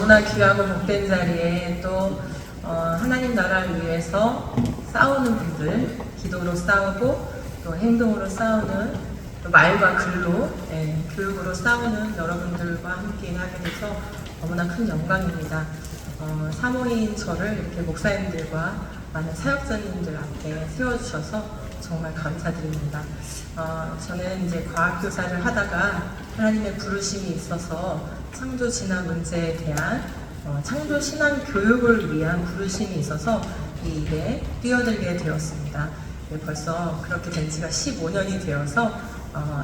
너무나 귀하고 복된 자리에 또 하나님 나라를 위해서 싸우는 분들, 기도로 싸우고 또 행동으로 싸우는, 또 말과 글로, 교육으로 싸우는 여러분들과 함께 하게 돼서 너무나 큰 영광입니다. 사모인 저를 이렇게 목사님들과 많은 사역자님들 앞에 세워주셔서 정말 감사드립니다. 저는 이제 과학교사를 하다가 하나님의 부르심이 있어서 창조 진화 문제에 대한 창조 신앙 교육을 위한 부르심이 있어서 이 일에 뛰어들게 되었습니다. 벌써 그렇게 된 지가 15년이 되어서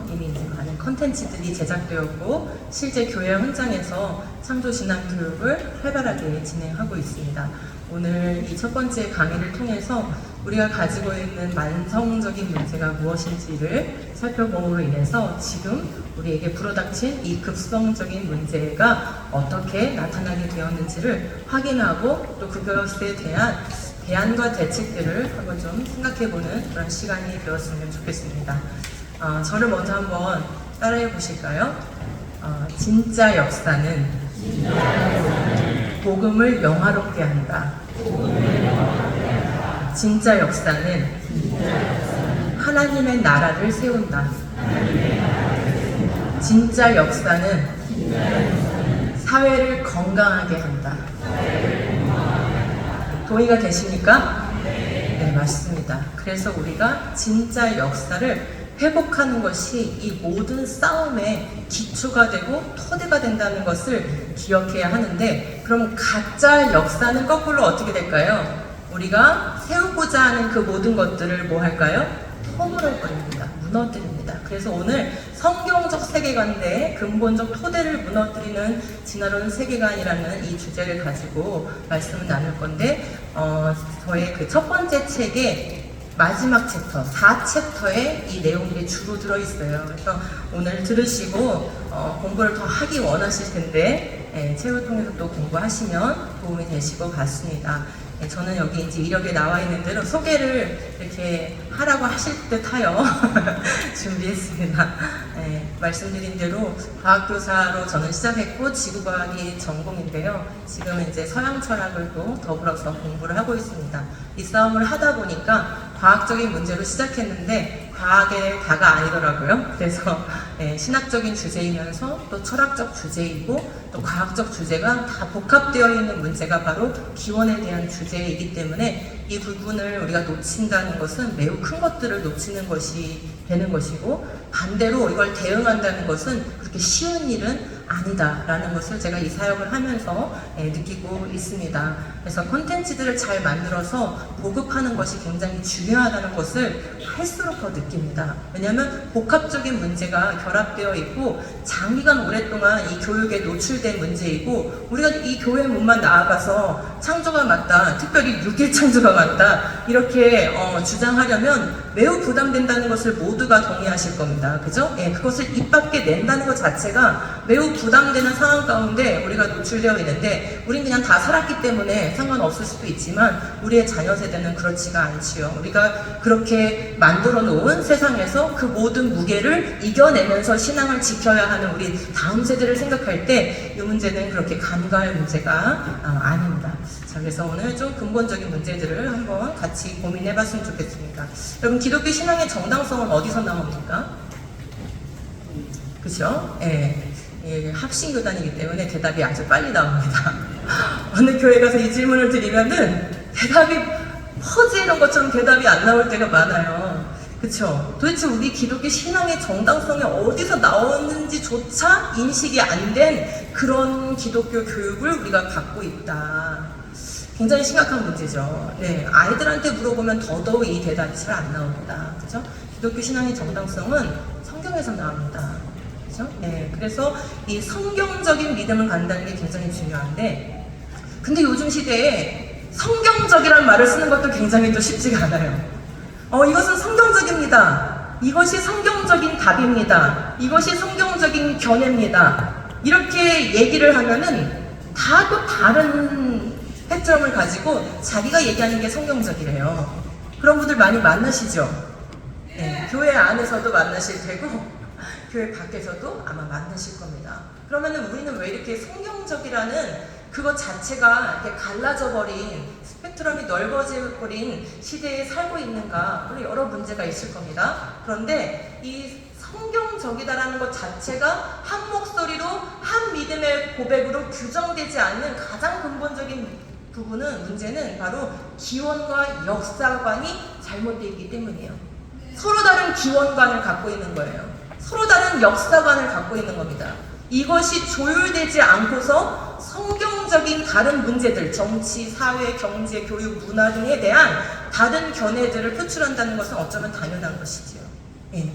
이미 이제 많은 컨텐츠들이 제작되었고 실제 교회 현장에서 창조 신앙 교육을 활발하게 진행하고 있습니다. 오늘 이 첫 번째 강의를 통해서 우리가 가지고 있는 만성적인 문제가 무엇인지를 살펴봄으로 인해서 지금 우리에게 불어닥친 이 급성적인 문제가 어떻게 나타나게 되었는지를 확인하고 또 그것에 대한 대안과 대책들을 한번 좀 생각해보는 그런 시간이 되었으면 좋겠습니다. 저를 먼저 한번 따라해 보실까요? 진짜 역사는 복음을 영화롭게 한다. 진짜 역사는 하나님의 나라를 세운다. 진짜 역사는 사회를 건강하게 한다. 동의가 되십니까? 네, 맞습니다. 그래서 우리가 진짜 역사를 회복하는 것이 이 모든 싸움의 기초가 되고 토대가 된다는 것을 기억해야 하는데, 그럼 가짜 역사는 거꾸로 어떻게 될까요? 우리가 세우고자 하는 그 모든 것들을 뭐 할까요? 허물어버립니다. 무너뜨립니다. 그래서 오늘 성경적 세계관 내 근본적 토대를 무너뜨리는 진화론 세계관이라는 이 주제를 가지고 말씀을 나눌 건데, 저의 그 첫 번째 책의 마지막 챕터, 4챕터에 이 내용들이 주로 들어있어요. 그래서 오늘 들으시고 공부를 더 하기 원하실 텐데 책을 통해서 또 공부하시면 도움이 되실 것 같습니다. 저는 여기 이제 이력에 나와 있는 대로 소개를 이렇게 하라고 하실 듯하여 준비했습니다. 말씀드린 대로 과학교사로 저는 시작했고 지구과학이 전공인데요. 지금은 이제 서양 철학을 또 더불어서 공부를 하고 있습니다. 이 싸움을 하다 보니까 과학적인 문제로 시작했는데 과학의 다가 아니더라고요. 그래서 신학적인 주제이면서 또 철학적 주제이고 또 과학적 주제가 다 복합되어 있는 문제가 바로 기원에 대한 주제이기 때문에 이 부분을 우리가 놓친다는 것은 매우 큰 것들을 놓치는 것이 되는 것이고, 반대로 이걸 대응한다는 것은 그렇게 쉬운 일은 아니다라는 것을 제가 이 사역을 하면서 느끼고 있습니다. 그래서 콘텐츠들을 잘 만들어서 보급하는 것이 굉장히 중요하다는 것을 할수록 더 느낍니다. 왜냐하면 복합적인 문제가 결합되어 있고 장기간 오랫동안 이 교육에 노출된 문제이고, 우리가 이 교회 문만 나아가서 창조가 맞다, 특별히 6일 창조가 맞다 이렇게 주장하려면 매우 부담된다는 것을 모두가 동의하실 겁니다. 그죠? 그것을 입 밖에 낸다는 것 자체가 매우 부담되는 상황 가운데 우리가 노출되어 있는데, 우린 그냥 다 살았기 때문에 상관없을 수도 있지만 우리의 자녀 세대는 그렇지가 않지요. 우리가 그렇게 만들어 놓은 세상에서 그 모든 무게를 이겨내면서 신앙을 지켜야 하는 우리 다음 세대를 생각할 때 이 문제는 그렇게 간과할 문제가 아닙니다. 자, 그래서 오늘 좀 근본적인 문제들을 한번 같이 고민해 봤으면 좋겠습니다. 여러분, 기독교 신앙의 정당성은 어디서 나옵니까? 그죠? 합신교단이기 때문에 대답이 아주 빨리 나옵니다. 어느 교회 가서 이 질문을 드리면은 대답이 퍼지는 것처럼 대답이 안 나올 때가 많아요. 그쵸? 도대체 우리 기독교 신앙의 정당성이 어디서 나오는지조차 인식이 안 된 그런 기독교 교육을 우리가 갖고 있다. 굉장히 심각한 문제죠. 아이들한테 물어보면 더더욱 이 대답이 잘 안 나옵니다. 그죠? 기독교 신앙의 정당성은 성경에서 나옵니다. 그래서 이 성경적인 믿음을 간다는 게 굉장히 중요한데, 근데 요즘 시대에 성경적이라는 말을 쓰는 것도 굉장히 또 쉽지가 않아요. 이것은 성경적입니다. 이것이 성경적인 답입니다. 이것이 성경적인 견해입니다. 이렇게 얘기를 하면은 다 또 다른 패점을 가지고 자기가 얘기하는 게 성경적이래요. 그런 분들 많이 만나시죠? 교회 안에서도 만나실 테고 교회 밖에서도 아마 만나실 겁니다. 그러면은 우리는 왜 이렇게 성경적이라는 그것 자체가 이렇게 갈라져 버린, 스펙트럼이 넓어져 버린 시대에 살고 있는가, 물론 여러 문제가 있을 겁니다. 그런데 이 성경적이다라는 것 자체가 한 목소리로 한 믿음의 고백으로 규정되지 않는 가장 근본적인 문제는 바로 기원과 역사관이 잘못되어 있기 때문이에요. 서로 다른 기원관을 갖고 있는 거예요. 서로 다른 역사관을 갖고 있는 겁니다. 이것이 조율되지 않고서 성경적인 다른 문제들, 정치, 사회, 경제, 교육, 문화 등에 대한 다른 견해들을 표출한다는 것은 어쩌면 당연한 것이지요.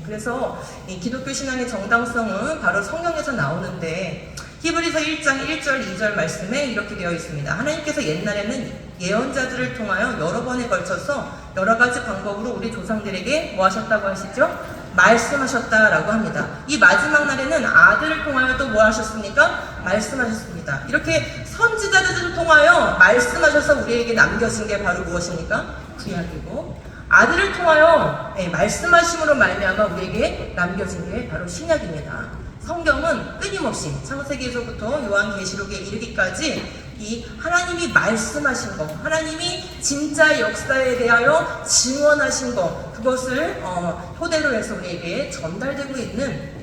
그래서 이 기독교 신앙의 정당성은 바로 성경에서 나오는데, 히브리서 1장 1절 2절 말씀에 이렇게 되어 있습니다. 하나님께서 옛날에는 예언자들을 통하여 여러 번에 걸쳐서 여러 가지 방법으로 우리 조상들에게 뭐 하셨다고 하시죠? 말씀하셨다라고 합니다. 이 마지막 날에는 아들을 통하여 또 뭐 하셨습니까? 말씀하셨습니다. 이렇게 선지자들을 통하여 말씀하셔서 우리에게 남겨진 게 바로 무엇입니까? 구약이고, 아들을 통하여 말씀하심으로 말미암아 우리에게 남겨진 게 바로 신약입니다. 성경은 끊임없이 창세기에서부터 요한계시록에 이르기까지 이 하나님이 말씀하신 것, 하나님이 진짜 역사에 대하여 증언하신 것, 그것을 토대로 해서 우리에게 전달되고 있는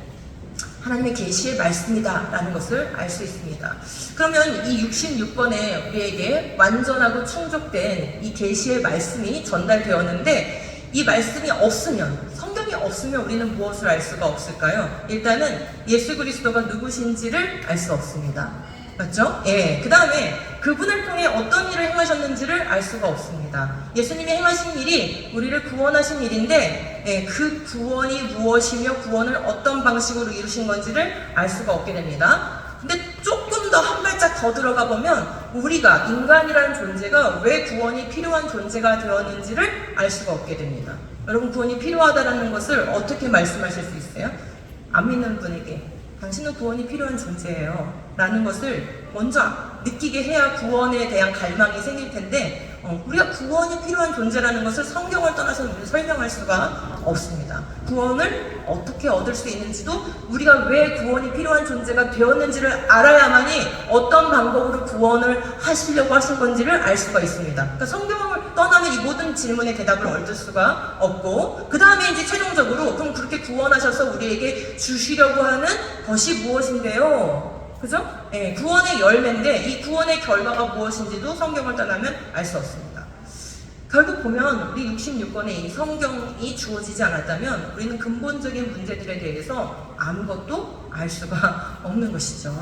하나님의 계시의 말씀이다 라는 것을 알 수 있습니다. 그러면 이 66권에 우리에게 완전하고 충족된 이 계시의 말씀이 전달되었는데, 이 말씀이 없으면, 성경이 없으면 우리는 무엇을 알 수가 없을까요? 일단은 예수 그리스도가 누구신지를 알 수 없습니다. 맞죠? 그 다음에 그분을 통해 어떤 일을 행하셨는지를 알 수가 없습니다. 예수님이 행하신 일이 우리를 구원하신 일인데, 그 구원이 무엇이며 구원을 어떤 방식으로 이루신 건지를 알 수가 없게 됩니다. 근데 조금 더 한 발짝 더 들어가 보면 우리가, 인간이라는 존재가 왜 구원이 필요한 존재가 되었는지를 알 수가 없게 됩니다. 여러분, 구원이 필요하다는 것을 어떻게 말씀하실 수 있어요? 안 믿는 분에게 당신은 구원이 필요한 존재예요 라는 것을 먼저 느끼게 해야 구원에 대한 갈망이 생길 텐데, 우리가 구원이 필요한 존재라는 것을 성경을 떠나서 우리는 설명할 수가 없습니다. 구원을 어떻게 얻을 수 있는지도, 우리가 왜 구원이 필요한 존재가 되었는지를 알아야만이 어떤 방법으로 구원을 하시려고 하신 건지를 알 수가 있습니다. 그러니까 성경을 떠나면 이 모든 질문의 대답을 얻을 수가 없고, 그 다음에 이제 최종적으로 그럼 그렇게 구원하셔서 우리에게 주시려고 하는 것이 무엇인데요? 그죠? 구원의 열매인데 이 구원의 결과가 무엇인지도 성경을 떠나면 알 수 없습니다. 결국 보면 우리 66권의 이 성경이 주어지지 않았다면 우리는 근본적인 문제들에 대해서 아무것도 알 수가 없는 것이죠.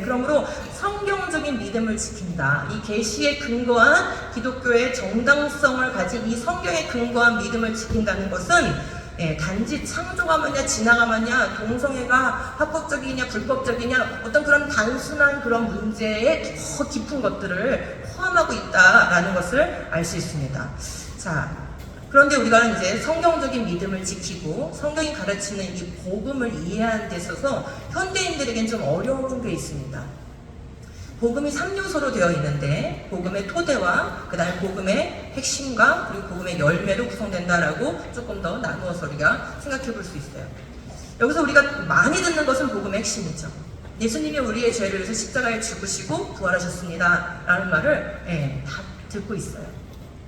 그러므로 성경적인 믿음을 지킨다. 이 계시에 근거한 기독교의 정당성을 가진 이 성경에 근거한 믿음을 지킨다는 것은 단지 창조가 뭐냐 진화가 뭐냐 동성애가 합법적이냐 불법적이냐 어떤 그런 단순한 그런 문제에 더 깊은 것들을 포함하고 있다라는 것을 알 수 있습니다. 자, 그런데 우리가 이제 성경적인 믿음을 지키고 성경이 가르치는 이 복음을 이해하는 데 있어서 현대인들에겐 좀 어려운 게 있습니다. 복음이 3요소로 되어 있는데 복음의 토대와 그 다음에 복음의 핵심과 그리고 복음의 열매로 구성된다라고 조금 더 나누어서 우리가 생각해 볼 수 있어요. 여기서 우리가 많이 듣는 것은 복음의 핵심이죠. 예수님이 우리의 죄를 위해서 십자가에 죽으시고 부활하셨습니다 라는 말을 다 듣고 있어요.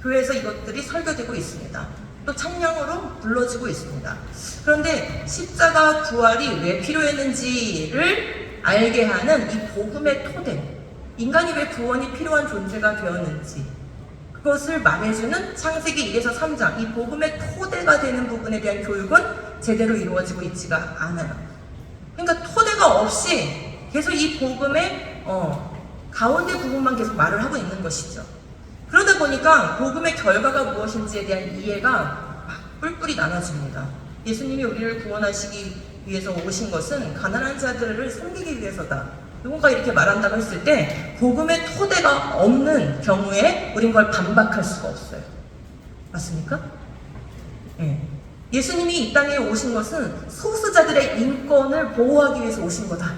교회에서 이것들이 설교되고 있습니다. 또 찬양으로 불러지고 있습니다. 그런데 십자가 부활이 왜 필요했는지를 알게 하는 이 복음의 토대, 인간이 왜 구원이 필요한 존재가 되었는지 그것을 말해주는 창세기 1에서 3장 이 복음의 토대가 되는 부분에 대한 교육은 제대로 이루어지고 있지가 않아요. 그러니까 토대가 없이 계속 이 복음의 가운데 부분만 계속 말을 하고 있는 것이죠. 그러다 보니까 복음의 결과가 무엇인지에 대한 이해가 막 뿔뿔이 나눠집니다. 예수님이 우리를 구원하시기 위해서 오신 것은 가난한 자들을 섬기기 위해서다. 누군가 이렇게 말한다고 했을 때 복음의 토대가 없는 경우에 우린 그걸 반박할 수가 없어요. 맞습니까? 예수님이 이 땅에 오신 것은 소수자들의 인권을 보호하기 위해서 오신 거다.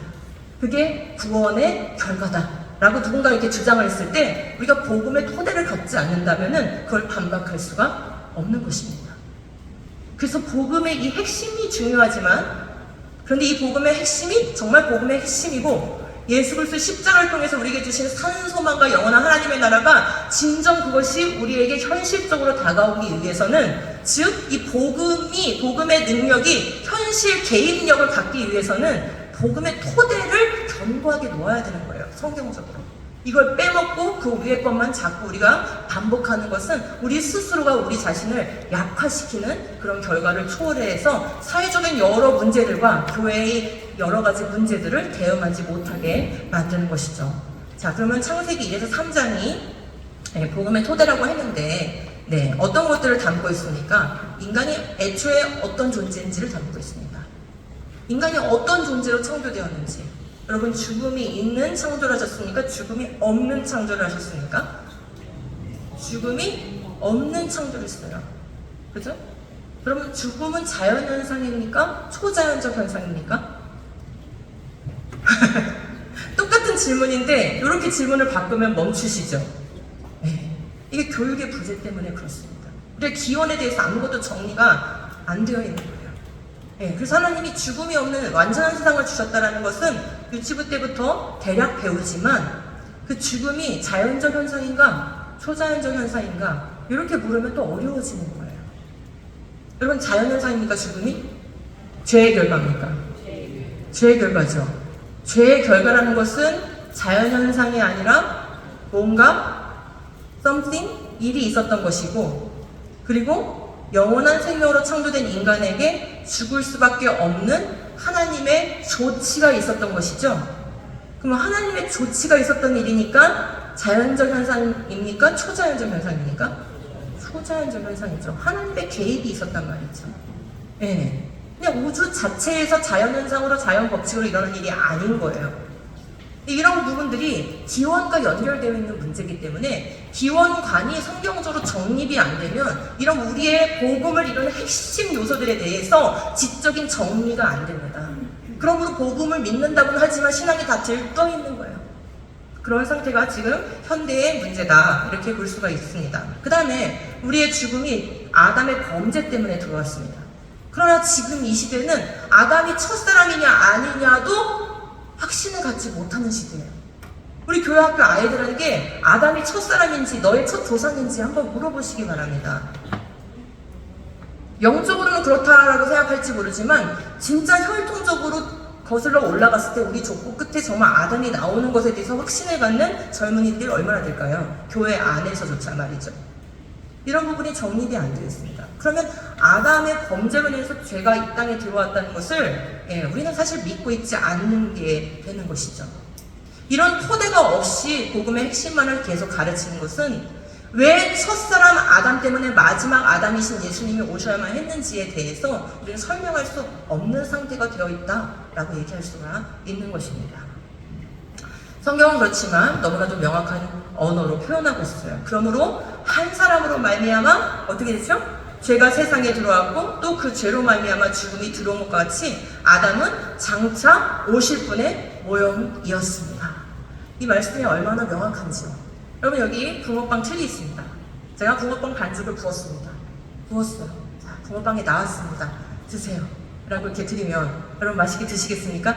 그게 구원의 결과다 라고 누군가 이렇게 주장을 했을 때 우리가 복음의 토대를 갖지 않는다면 그걸 반박할 수가 없는 것입니다. 그래서 복음의 이 핵심이 중요하지만, 그런데 이 복음의 핵심이 정말 복음의 핵심이고 예수 그리스도 십자가를 통해서 우리에게 주신 산소망과 영원한 하나님의 나라가 진정 그것이 우리에게 현실적으로 다가오기 위해서는, 즉 이 복음의 능력이 현실 개입력을 갖기 위해서는 복음의 토대를 견고하게 놓아야 되는 거예요. 성경적으로. 이걸 빼먹고 그 위에 것만 자꾸 우리가 반복하는 것은 우리 스스로가 우리 자신을 약화시키는 그런 결과를 초월해서 사회적인 여러 문제들과 교회의 여러 가지 문제들을 대응하지 못하게 만드는 것이죠. 자, 그러면 창세기 1에서 3장이 복음의 토대라고 했는데, 어떤 것들을 담고 있습니까? 인간이 애초에 어떤 존재인지를 담고 있습니다. 인간이 어떤 존재로 창조되었는지. 여러분, 죽음이 있는 창조를 하셨습니까? 죽음이 없는 창조를 하셨습니까? 죽음이 없는 창조를 했어요. 그죠? 그러면 죽음은 자연현상입니까? 초자연적 현상입니까? 똑같은 질문인데 이렇게 질문을 바꾸면 멈추시죠? 이게 교육의 부재 때문에 그렇습니다. 우리가 기원에 대해서 아무것도 정리가 안 되어 있는 거예요. 그래서 하나님이 죽음이 없는 완전한 세상을 주셨다는 것은 유치부 때부터 대략 배우지만, 그 죽음이 자연적 현상인가 초자연적 현상인가 이렇게 물으면 또 어려워지는 거예요. 여러분, 자연현상입니까 죽음이? 죄의 결과입니까? 죄의 결과죠. 죄의 결과라는 것은 자연현상이 아니라 뭔가 something, 일이 있었던 것이고, 그리고 영원한 생명으로 창조된 인간에게 죽을 수밖에 없는 하나님의 조치가 있었던 것이죠. 그럼 하나님의 조치가 있었던 일이니까 자연적 현상입니까? 초자연적 현상입니까? 초자연적 현상이죠. 하나님의 개입이 있었단 말이죠. 그냥 우주 자체에서 자연현상으로 자연 법칙으로 일어나는 일이 아닌 거예요. 이런 부분들이 기원과 연결되어 있는 문제이기 때문에 기원관이 성경적으로 정립이 안 되면 이런 우리의 복음을 이루는 핵심 요소들에 대해서 지적인 정리가 안 됩니다. 그러므로 복음을 믿는다고는 하지만 신앙이 다 들떠 있는 거예요. 그런 상태가 지금 현대의 문제다, 이렇게 볼 수가 있습니다. 그 다음에 우리의 죽음이 아담의 범죄 때문에 들어왔습니다. 그러나 지금 이 시대는 아담이 첫사람이냐 아니냐도 확신을 갖지 못하는 시대예요. 우리 교회학교 아이들에게 아담이 첫사람인지 너의 첫 조상인지 한번 물어보시기 바랍니다. 영적으로는 그렇다라고 생각할지 모르지만 진짜 혈통적으로 거슬러 올라갔을 때 우리 족보 끝에 정말 아담이 나오는 것에 대해서 확신을 갖는 젊은이들이 얼마나 될까요? 교회 안에서조차 말이죠. 이런 부분이 정립이 안 되어 있습니다. 그러면 아담의 범죄로 인해서 죄가 이 땅에 들어왔다는 것을 우리는 사실 믿고 있지 않는 게 되는 것이죠. 이런 토대가 없이 복음의 핵심만을 계속 가르치는 것은 왜 첫사람 아담 때문에 마지막 아담이신 예수님이 오셔야만 했는지에 대해서 우리는 설명할 수 없는 상태가 되어 있다라고 얘기할 수가 있는 것입니다. 성경은 그렇지만 너무나도 명확한 언어로 표현하고 있어요. 그러므로 한 사람으로 말미암아 어떻게 되죠? 죄가 세상에 들어왔고 또 그 죄로 말미암아 죽음이 들어온 것과 같이 아담은 장차 오실 분의 모형이었습니다. 이 말씀이 얼마나 명확한지요. 여러분, 여기 붕어빵 틀이 있습니다. 제가 붕어빵 반죽을 부었습니다. 부었어요. 자, 붕어빵이 나왔습니다. 드세요. 라고 이렇게 드리면 여러분 맛있게 드시겠습니까?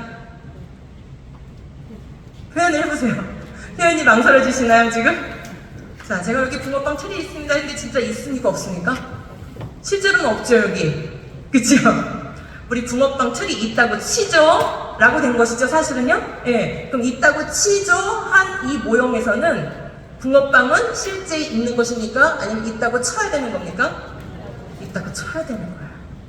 표현을 해보세요. 표현이 망설여지시나요 지금? 자, 제가 여기 붕어빵 틀이 있습니다 했는데 진짜 있습니까 없습니까? 실제로는 없죠 여기. 그쵸? 우리 붕어빵 틀이 있다고 치죠? 라고 된 것이죠 사실은요? 그럼 있다고 치죠? 한 이 모형에서는 붕어빵은 실제 있는 것입니까? 아니면 있다고 쳐야 되는 겁니까? 있다고 쳐야 되는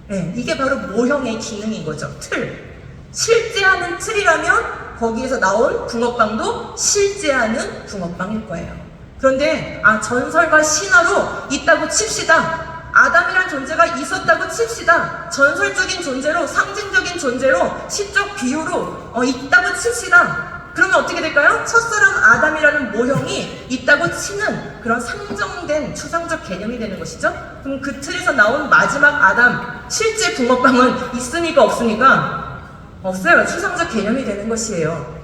거예요. 이게 바로 모형의 기능인 거죠. 틀. 실제하는 틀이라면 거기에서 나온 붕어빵도 실제하는 붕어빵일 거예요. 그런데 전설과 신화로 있다고 칩시다. 아담이란 존재가 있었다고 칩시다. 전설적인 존재로, 상징적인 존재로, 시적 비유로 있다고 칩시다. 그러면 어떻게 될까요? 첫사람 아담이라는 모형이 있다고 치는 그런 상정된 추상적 개념이 되는 것이죠. 그럼 그 틀에서 나온 마지막 아담, 실제 붕어빵은 있습니까 없습니까? 없어요. 추상적 개념이 되는 것이에요.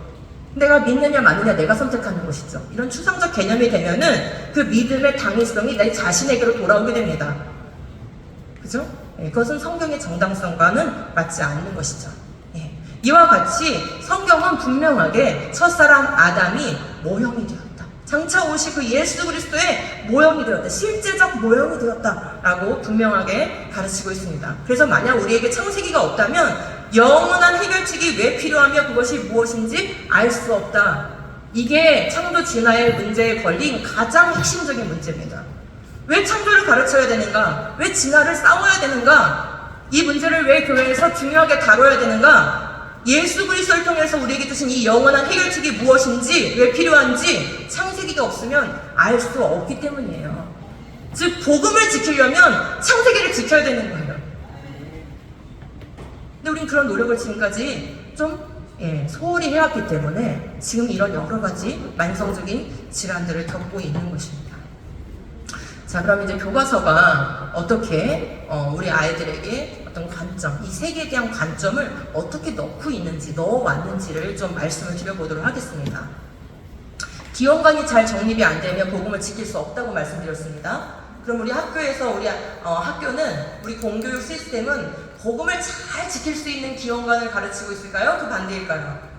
내가 믿느냐 마느냐 내가 선택하는 것이죠. 이런 추상적 개념이 되면은 그 믿음의 당위성이 내 자신에게로 돌아오게 됩니다. 그죠? 그것은 성경의 정당성과는 맞지 않는 것이죠. 이와 같이 성경은 분명하게 첫사람 아담이 모형이 되었다. 장차 오실 그 예수 그리스도의 모형이 되었다. 실제적 모형이 되었다라고 분명하게 가르치고 있습니다. 그래서 만약 우리에게 창세기가 없다면 영원한 해결책이 왜 필요하며 그것이 무엇인지 알 수 없다. 이게 창조 진화의 문제에 걸린 가장 핵심적인 문제입니다. 왜 창조를 가르쳐야 되는가? 왜 진화를 싸워야 되는가? 이 문제를 왜 교회에서 중요하게 다뤄야 되는가? 예수 그리스도를 통해서 우리에게 주신 이 영원한 해결책이 무엇인지, 왜 필요한지 창세기가 없으면 알 수 없기 때문이에요. 즉 복음을 지키려면 창세기를 지켜야 되는 거예요. 근데 우린 그런 노력을 지금까지 좀 소홀히 해왔기 때문에 지금 이런 여러 가지 만성적인 질환들을 겪고 있는 것입니다. 자, 그럼 이제 교과서가 어떻게 우리 아이들에게 어떤 관점, 이 세계에 대한 관점을 어떻게 넣고 있는지, 넣어왔는지를 좀 말씀을 드려보도록 하겠습니다. 기원관이 잘 정립이 안 되면 복음을 지킬 수 없다고 말씀드렸습니다. 그럼 우리 학교에서 학교는 우리 공교육 시스템은 복음을 잘 지킬 수 있는 기원관을 가르치고 있을까요? 그 반대일까요?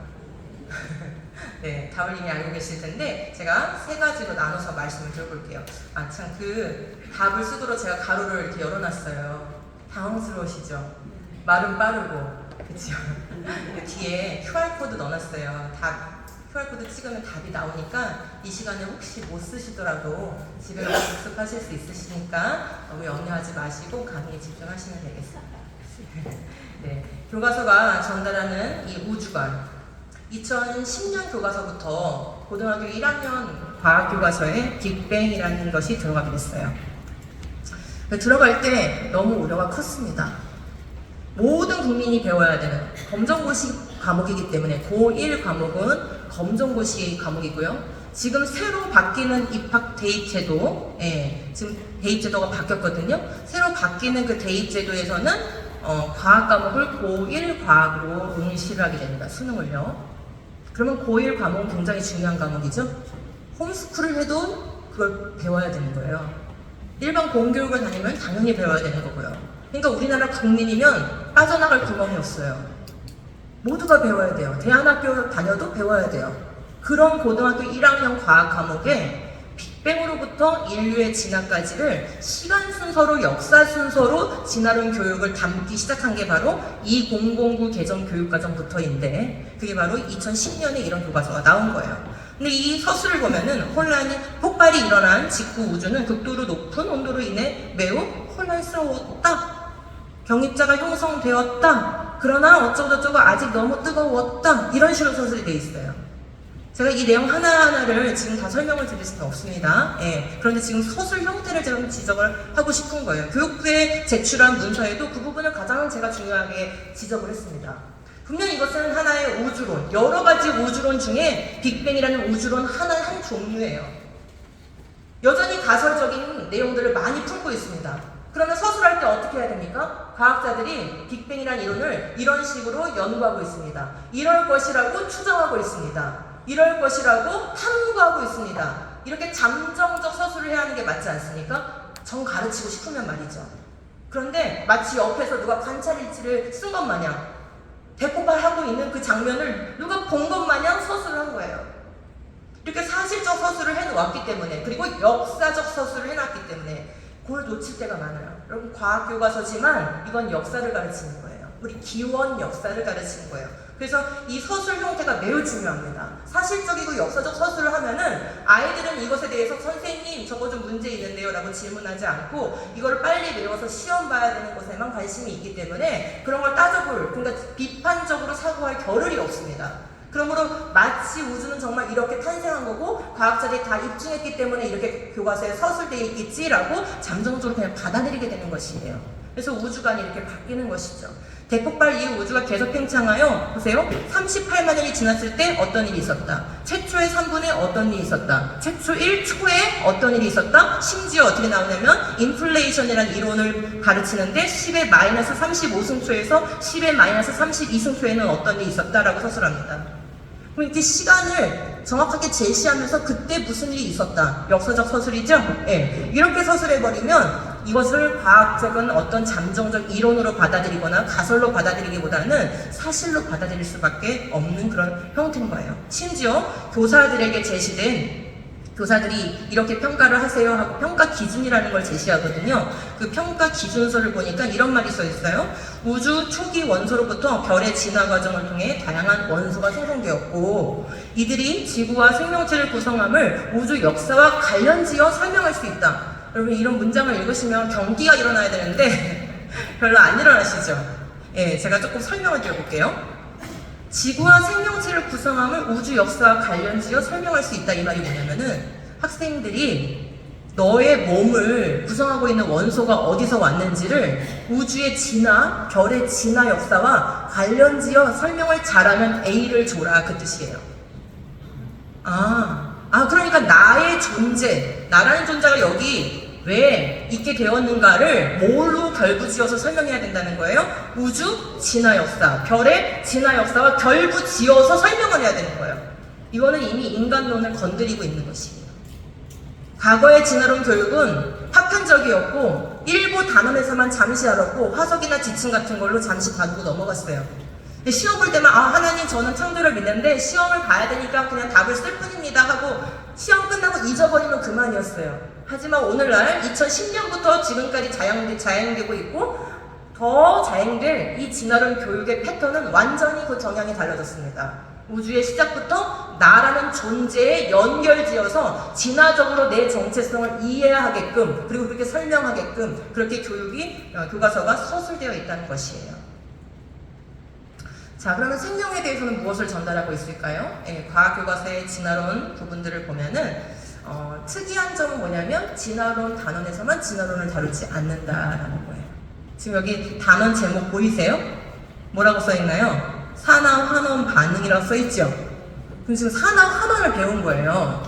네, 답을 이미 알고 계실 텐데 제가 세 가지로 나눠서 말씀을 드려볼게요. 아, 참, 그 답을 쓰도록 제가 가로를 이렇게 열어놨어요. 당황스러우시죠? 말은 빠르고, 그쵸? 그 뒤에 QR코드 넣어놨어요. QR코드 찍으면 답이 나오니까 이 시간에 혹시 못 쓰시더라도 집에 가서 복습하실 수 있으시니까 너무 염려하지 마시고 강의에 집중하시면 되겠습니다. 네, 교과서가 전달하는 이 우주관, 2010년 교과서부터 고등학교 1학년 과학교과서에 빅뱅이라는 것이 들어가게 됐어요. 들어갈 때 너무 우려가 컸습니다. 모든 국민이 배워야 되는 검정고시 과목이기 때문에 고1 과목은 검정고시 과목이고요. 지금 새로 바뀌는 입학 대입제도, 지금 대입제도가 바뀌었거든요. 새로 바뀌는 그 대입제도에서는 과학 과목을 고1 과학으로 응시를 하게 됩니다. 수능을요. 그러면 고1 과목은 굉장히 중요한 과목이죠. 홈스쿨을 해도 그걸 배워야 되는 거예요. 일반 공교육을 다니면 당연히 배워야 되는 거고요. 그러니까 우리나라 국민이면 빠져나갈 구멍이 없어요. 모두가 배워야 돼요. 대안학교 다녀도 배워야 돼요. 그런 고등학교 1학년 과학 과목에 빅뱅으로부터 인류의 진화까지를 시간 순서로, 역사 순서로 진화론 교육을 담기 시작한 게 바로 2009 개정 교육과정부터인데 그게 바로 2010년에 이런 교과서가 나온 거예요. 근데 이 서술을 보면은 폭발이 일어난 직후 우주는 극도로 높은 온도로 인해 매우 혼란스러웠다. 병입자가 형성되었다. 그러나 어쩌고저쩌고 아직 너무 뜨거웠다. 이런 식으로 서술이 돼 있어요. 제가 이 내용 하나하나를 지금 다 설명을 드릴 수는 없습니다. 그런데 지금 서술 형태를 제가 지적을 하고 싶은 거예요. 교육부에 제출한 문서에도 그 부분을 가장 제가 중요하게 지적을 했습니다. 분명 이것은 하나의 우주론, 여러 가지 우주론 중에 빅뱅이라는 우주론 한 종류예요. 여전히 가설적인 내용들을 많이 품고 있습니다. 그러면 서술할 때 어떻게 해야 됩니까? 과학자들이 빅뱅이라는 이론을 이런 식으로 연구하고 있습니다. 이럴 것이라고 추정하고 있습니다. 이럴 것이라고 탐구하고 있습니다. 이렇게 잠정적 서술을 해야 하는 게 맞지 않습니까? 정 가르치고 싶으면 말이죠. 그런데 마치 옆에서 누가 관찰일지를 쓴 것 마냥 대폭발하고 있는 그 장면을 누가 본 것 마냥 서술을 한 거예요. 이렇게 사실적 서술을 해놓았기 때문에, 그리고 역사적 서술을 해놨기 때문에 그걸 놓칠 때가 많아요. 여러분, 과학교과서지만 이건 역사를 가르치는 거예요. 우리 기원 역사를 가르치는 거예요. 그래서 이 서술 형태가 매우 중요합니다. 사실적이고 역사적 서술을 하면은 아이들은 이것에 대해서 선생님 저거 좀 문제 있는데요 라고 질문하지 않고 이거를 빨리 외워서 시험 봐야 되는 것에만 관심이 있기 때문에 그런 걸 그러니까 비판적으로 사고할 겨를이 없습니다. 그러므로 마치 우주는 정말 이렇게 탄생한 거고 과학자들이 다 입증했기 때문에 이렇게 교과서에 서술되어 있겠지라고 잠정적으로 그냥 받아들이게 되는 것이에요. 그래서 우주관이 이렇게 바뀌는 것이죠. 대폭발 이후 우주가 계속 팽창하여 보세요. 38만 년이 지났을 때 어떤 일이 있었다. 최초의 3분에 어떤 일이 있었다. 최초 1초에 어떤 일이 있었다. 심지어 어떻게 나오냐면 인플레이션이라는 이론을 가르치는데 10의 마이너스 35승초에서 10의 마이너스 32승초에는 어떤 일이 있었다라고 서술합니다. 그럼 이렇게 시간을 정확하게 제시하면서 그때 무슨 일이 있었다. 역사적 서술이죠? 이렇게 서술해버리면 이것을 과학적인 어떤 잠정적 이론으로 받아들이거나 가설로 받아들이기보다는 사실로 받아들일 수밖에 없는 그런 형태인 거예요. 심지어 교사들에게 제시된 교사들이 이렇게 평가를 하세요 하고 평가 기준이라는 걸 제시하거든요. 그 평가 기준서를 보니까 이런 말이 써 있어요. 우주 초기 원소로부터 별의 진화 과정을 통해 다양한 원소가 생성되었고 이들이 지구와 생명체를 구성함을 우주 역사와 관련지어 설명할 수 있다. 여러분 이런 문장을 읽으시면 경기가 일어나야 되는데 별로 안 일어나시죠? 예, 제가 조금 설명을 드려볼게요. 지구와 생명체를 구성함을 우주 역사와 관련지어 설명할 수 있다. 이 말이 뭐냐면은 학생들이 너의 몸을 구성하고 있는 원소가 어디서 왔는지를 우주의 진화, 별의 진화 역사와 관련지어 설명을 잘하면 A를 줘라 그 뜻이에요. 그러니까 나의 존재, 나라는 존재가 여기 왜 있게 되었는가를 뭘로 결부지어서 설명해야 된다는 거예요? 우주 진화 역사, 별의 진화 역사와 결부지어서 설명을 해야 되는 거예요. 이거는 이미 인간론을 건드리고 있는 것이에요. 과거의 진화론 교육은 파편적이었고 일부 단원에서만 잠시 알았고 화석이나 지층 같은 걸로 잠시 봐두고 넘어갔어요. 시험 볼 때만 하나님 저는 창조를 믿는데 시험을 봐야 되니까 그냥 답을 쓸 뿐입니다 하고 시험 끝나고 잊어버리면 그만이었어요. 하지만 오늘날 2010년부터 지금까지 자행되고 있고 더 자행될 이 진화론 교육의 패턴은 완전히 그 경향이 달라졌습니다. 우주의 시작부터 나라는 존재에 연결지어서 진화적으로 내 정체성을 이해하게끔 그리고 그렇게 설명하게끔 그렇게 교과서가 서술되어 있다는 것이에요. 자, 그러면 생명에 대해서는 무엇을 전달하고 있을까요? 과학교과서의 진화론 부분들을 보면은 특이한 점은 뭐냐면 진화론 단원에서만 진화론을 다루지 않는다라는 거예요. 지금 여기 단원 제목 보이세요? 뭐라고 써있나요? 산화환원 반응이라고 써있죠? 그럼 지금 산화환원을 배운 거예요.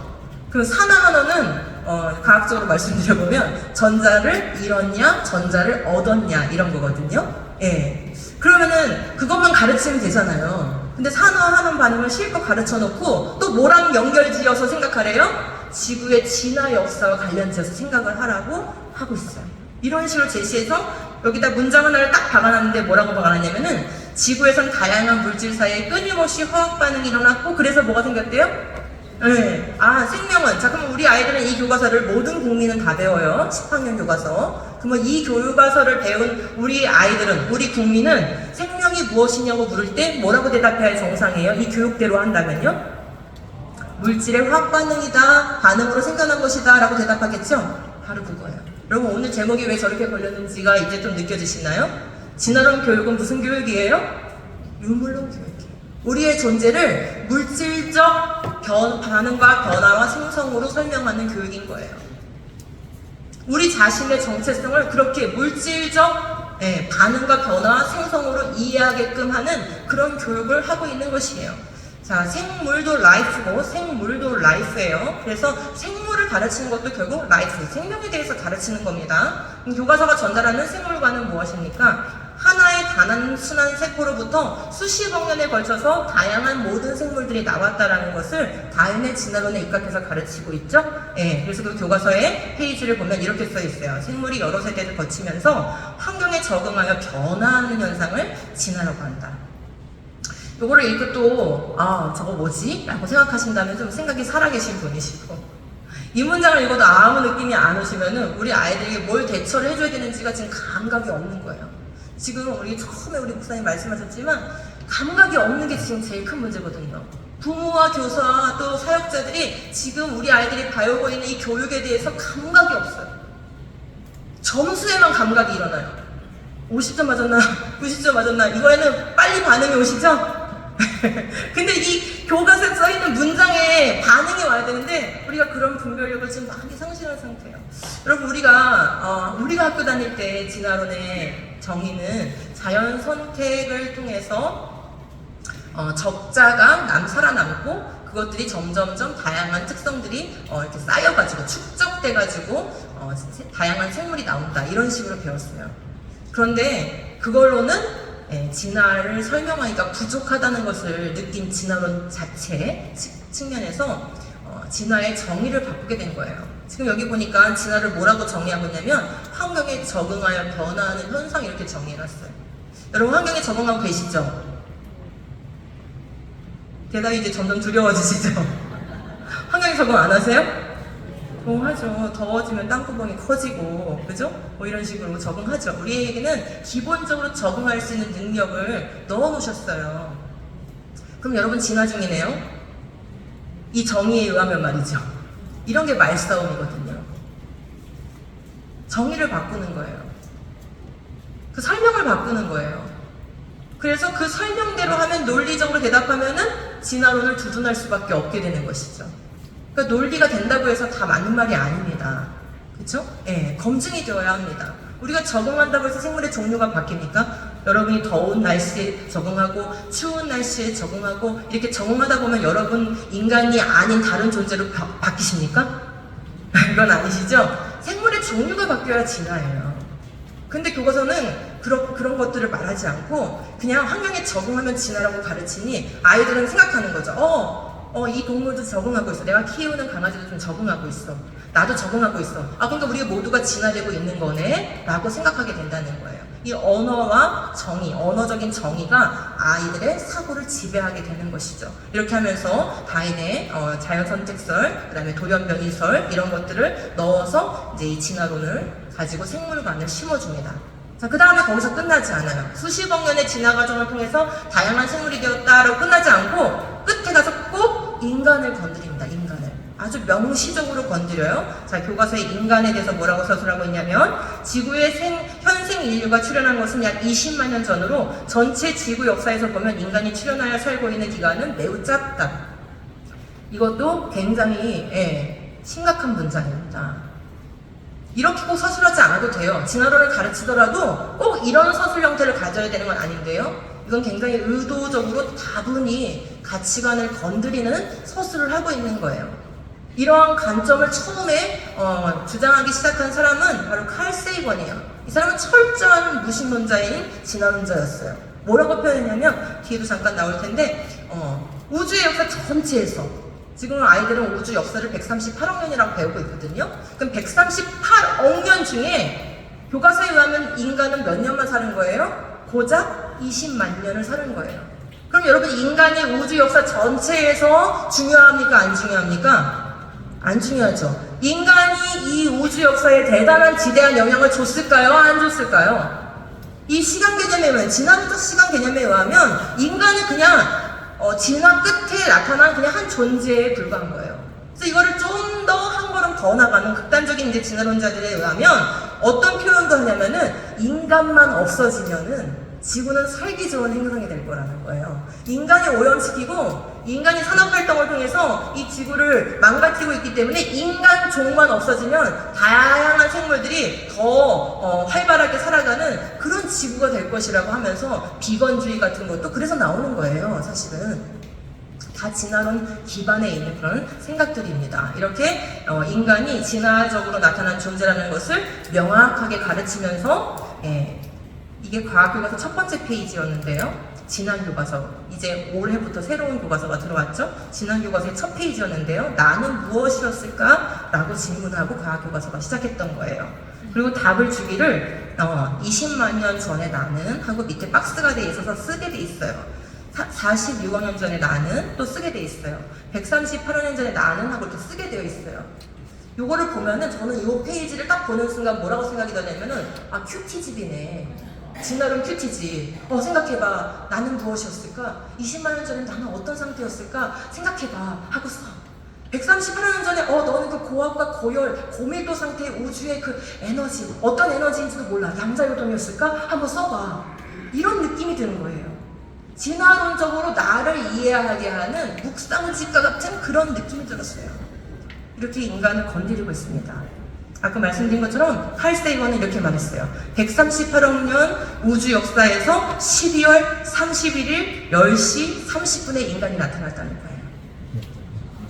그럼 산화환원은 과학적으로 말씀드려보면 전자를 잃었냐, 전자를 얻었냐 이런 거거든요. 예. 그러면은 그것만 가르치면 되잖아요. 근데 산화환원 반응을 실컷 가르쳐 놓고 또 뭐랑 연결지어서 생각하래요? 지구의 진화 역사와 관련지어서 생각을 하라고 하고 있어요. 이런 식으로 제시해서 여기다 문장 하나를 딱 박아놨는데 뭐라고 박아놨냐면은 지구에선 다양한 물질 사이에 끊임없이 화학 반응이 일어났고 그래서 뭐가 생겼대요? 네. 생명은 그럼 우리 아이들은 이 교과서를 모든 국민은 다 배워요. 10학년 교과서. 그러면 이 교과서를 배운 우리 아이들은 우리 국민은 생명이 무엇이냐고 물을 때 뭐라고 대답해야 정상이에요? 이 교육대로 한다면요? 물질의 화학 반응이다, 반응으로 생겨난 것이다 라고 대답하겠죠? 바로 그거예요. 여러분 오늘 제목이 왜 저렇게 걸렸는지가 이제 좀 느껴지시나요? 진화론 교육은 무슨 교육이에요? 유물론 교육이에요. 우리의 존재를 물질적 반응과 변화와 생성으로 설명하는 교육인 거예요. 우리 자신의 정체성을 그렇게 물질적 반응과 변화와 생성으로 이해하게끔 하는 그런 교육을 하고 있는 것이에요. 자, 생물도 라이프고 생물도 라이프예요. 그래서 생물을 가르치는 것도 결국 라이프, 생명에 대해서 가르치는 겁니다. 교과서가 전달하는 생물과는 무엇입니까? 하나의 단순한 세포로부터 수십억 년에 걸쳐서 다양한 모든 생물들이 나왔다라는 것을 다윈의 진화론에 입각해서 가르치고 있죠. 그래서 그 교과서의 페이지를 보면 이렇게 써 있어요. 생물이 여러 세대를 거치면서 환경에 적응하여 변화하는 현상을 진화라고 한다. 요거를 읽고 또 저거 뭐지? 라고 생각하신다면 좀 생각이 살아계신 분이시고 이 문장을 읽어도 아무 느낌이 안 오시면은 우리 아이들에게 뭘 대처를 해줘야 되는지가 지금 감각이 없는 거예요. 지금 처음에 우리 목사님 말씀하셨지만 감각이 없는 게 지금 제일 큰 문제거든요. 부모와 교사와 또 사역자들이 지금 우리 아이들이 배우고 있는 이 교육에 대해서 감각이 없어요. 점수에만 감각이 일어나요. 50점 맞았나? 90점 맞았나? 이거에는 빨리 반응이 오시죠? 근데 이 교과서에 써있는 문장에 반응이 와야 되는데 우리가 그런 분별력을 지금 많이 상실한 상태예요. 여러분 우리가 학교 다닐 때 진화론의 정의는 자연 선택을 통해서 적자가 살아남고 그것들이 점점점 다양한 특성들이 이렇게 쌓여가지고 축적돼가지고 다양한 생물이 나온다 이런 식으로 배웠어요. 그런데 그걸로는 진화를 설명하기가 부족하다는 것을 느낀 진화론 자체 측면에서 진화의 정의를 바꾸게 된 거예요. 지금 여기 보니까 진화를 뭐라고 정의하고 있냐면 환경에 적응하여 변화하는 현상 이렇게 정의해놨어요. 여러분 환경에 적응하고 계시죠? 대답이 이제 점점 두려워지시죠? 환경에 적응 안 하세요? 적응하죠. 더워지면 땅구멍이 커지고, 그죠? 뭐 이런 식으로 적응하죠. 우리에게는 기본적으로 적응할 수 있는 능력을 넣어놓으셨어요. 그럼 여러분 진화 중이네요? 이 정의에 의하면 말이죠. 이런 게 말싸움이거든요. 정의를 바꾸는 거예요. 그 설명을 바꾸는 거예요. 그래서 그 설명대로 하면 논리적으로 대답하면은 진화론을 두둔할 수밖에 없게 되는 것이죠. 그러니까 논리가 된다고 해서 다 맞는 말이 아닙니다. 그렇죠? 예, 검증이 되어야 합니다. 우리가 적응한다고 해서 생물의 종류가 바뀝니까? 여러분이 더운 날씨에 적응하고 추운 날씨에 적응하고 이렇게 적응하다 보면 여러분 인간이 아닌 다른 존재로 바뀌십니까? 이건 아니시죠? 생물의 종류가 바뀌어야 진화예요. 근데 교과서는 그런 것들을 말하지 않고 그냥 환경에 적응하면 진화라고 가르치니 아이들은 생각하는 거죠. 이 동물도 적응하고 있어. 내가 키우는 강아지도 좀 적응하고 있어. 나도 적응하고 있어. 그러니까 우리 모두가 진화되고 있는 거네? 라고 생각하게 된다는 거예요. 이 언어와 정의, 언어적인 정의가 아이들의 사고를 지배하게 되는 것이죠. 이렇게 하면서 다인의 자연선택설, 그 다음에 돌연변이설 이런 것들을 넣어서 이제 이 진화론을 가지고 생물관을 심어줍니다. 자, 그 다음에 거기서 끝나지 않아요. 수십억 년의 진화 과정을 통해서 다양한 생물이 되었다라고 끝나지 않고 끝에 가서 꼭 인간을 건드립니다. 인간을. 아주 명시적으로 건드려요. 자, 교과서에 인간에 대해서 뭐라고 서술하고 있냐면 지구의 현생 인류가 출현한 것은 약 20만 년 전으로 전체 지구 역사에서 보면 인간이 출현하여 살고 있는 기간은 매우 짧다. 이것도 굉장히 심각한 문장입니다. 이렇게 꼭 서술하지 않아도 돼요. 진화론을 가르치더라도 꼭 이런 서술 형태를 가져야 되는 건 아닌데요. 이건 굉장히 의도적으로 다분히 가치관을 건드리는 서술을 하고 있는 거예요. 이러한 관점을 처음에 주장하기 시작한 사람은 바로 칼 세이건이에요. 이 사람은 철저한 무신론자인 진화론자였어요. 뭐라고 표현했냐면 뒤에도 잠깐 나올 텐데 우주의 역사 전체에서 지금 아이들은 우주 역사를 138억 년이라고 배우고 있거든요. 그럼 138억 년 중에 교과서에 의하면 인간은 몇 년만 사는 거예요? 고작 20만 년을 사는 거예요. 그럼 여러분 인간이 우주 역사 전체에서 중요합니까? 안 중요합니까? 안 중요하죠. 인간이 이 우주 역사에 대단한 지대한 영향을 줬을까요? 안 줬을까요? 이 시간 개념에 의하면, 진화론적 시간 개념에 의하면 인간은 그냥 진화 끝에 나타난 그냥 한 존재에 불과한 거예요. 그래서 이거를 좀 더 한 걸음 더 나가는 극단적인 이제 진화론자들에 의하면 어떤 표현도 하냐면은 인간만 없어지면은 지구는 살기 좋은 행성이 될 거라는 거예요. 인간이 오염시키고 인간이 산업활동을 통해서 이 지구를 망가뜨리고 있기 때문에 인간 종만 없어지면 다양한 생물들이 더 활발하게 살아가는 그런 지구가 될 것이라고 하면서 비건주의 같은 것도 그래서 나오는 거예요. 사실은 다 진화론 기반에 있는 그런 생각들입니다. 이렇게 인간이 진화적으로 나타난 존재라는 것을 명확하게 가르치면서 이게 과학교과서 첫 번째 페이지였는데요. 진화교과서, 이제 올해부터 새로운 교과서가 들어왔죠. 진화교과서의 첫 페이지였는데요. 나는 무엇이었을까? 라고 질문하고 과학교과서가 시작했던 거예요. 그리고 답을 주기를 20만 년 전에 나는 하고 밑에 박스가 돼 있어서 쓰게 돼 있어요. 46억 년 전에 나는 또 쓰게 돼 있어요. 138억 년 전에 나는 하고 또 쓰게 되어 있어요. 요거를 보면은 저는 이 페이지를 딱 보는 순간 뭐라고 생각이 드냐면은 큐티집이네. 진화론 큐티집. 생각해봐. 나는 무엇이었을까? 20만 년 전에 나는 어떤 상태였을까? 생각해봐. 하고 써. 138억 년 전에 너는 그 고압과 고열, 고밀도 상태의 우주의 그 에너지, 어떤 에너지인지도 몰라. 양자요동이었을까? 한번 써봐. 이런 느낌이 드는 거예요. 진화론적으로 나를 이해하게 하는 묵상집과 같은 그런 느낌이 들었어요. 이렇게 인간을 건드리고 있습니다. 아까 말씀드린 것처럼 칼 세이건은 이렇게 말했어요. 138억 년 우주 역사에서 12월 31일 10시 30분에 인간이 나타났다는 거예요.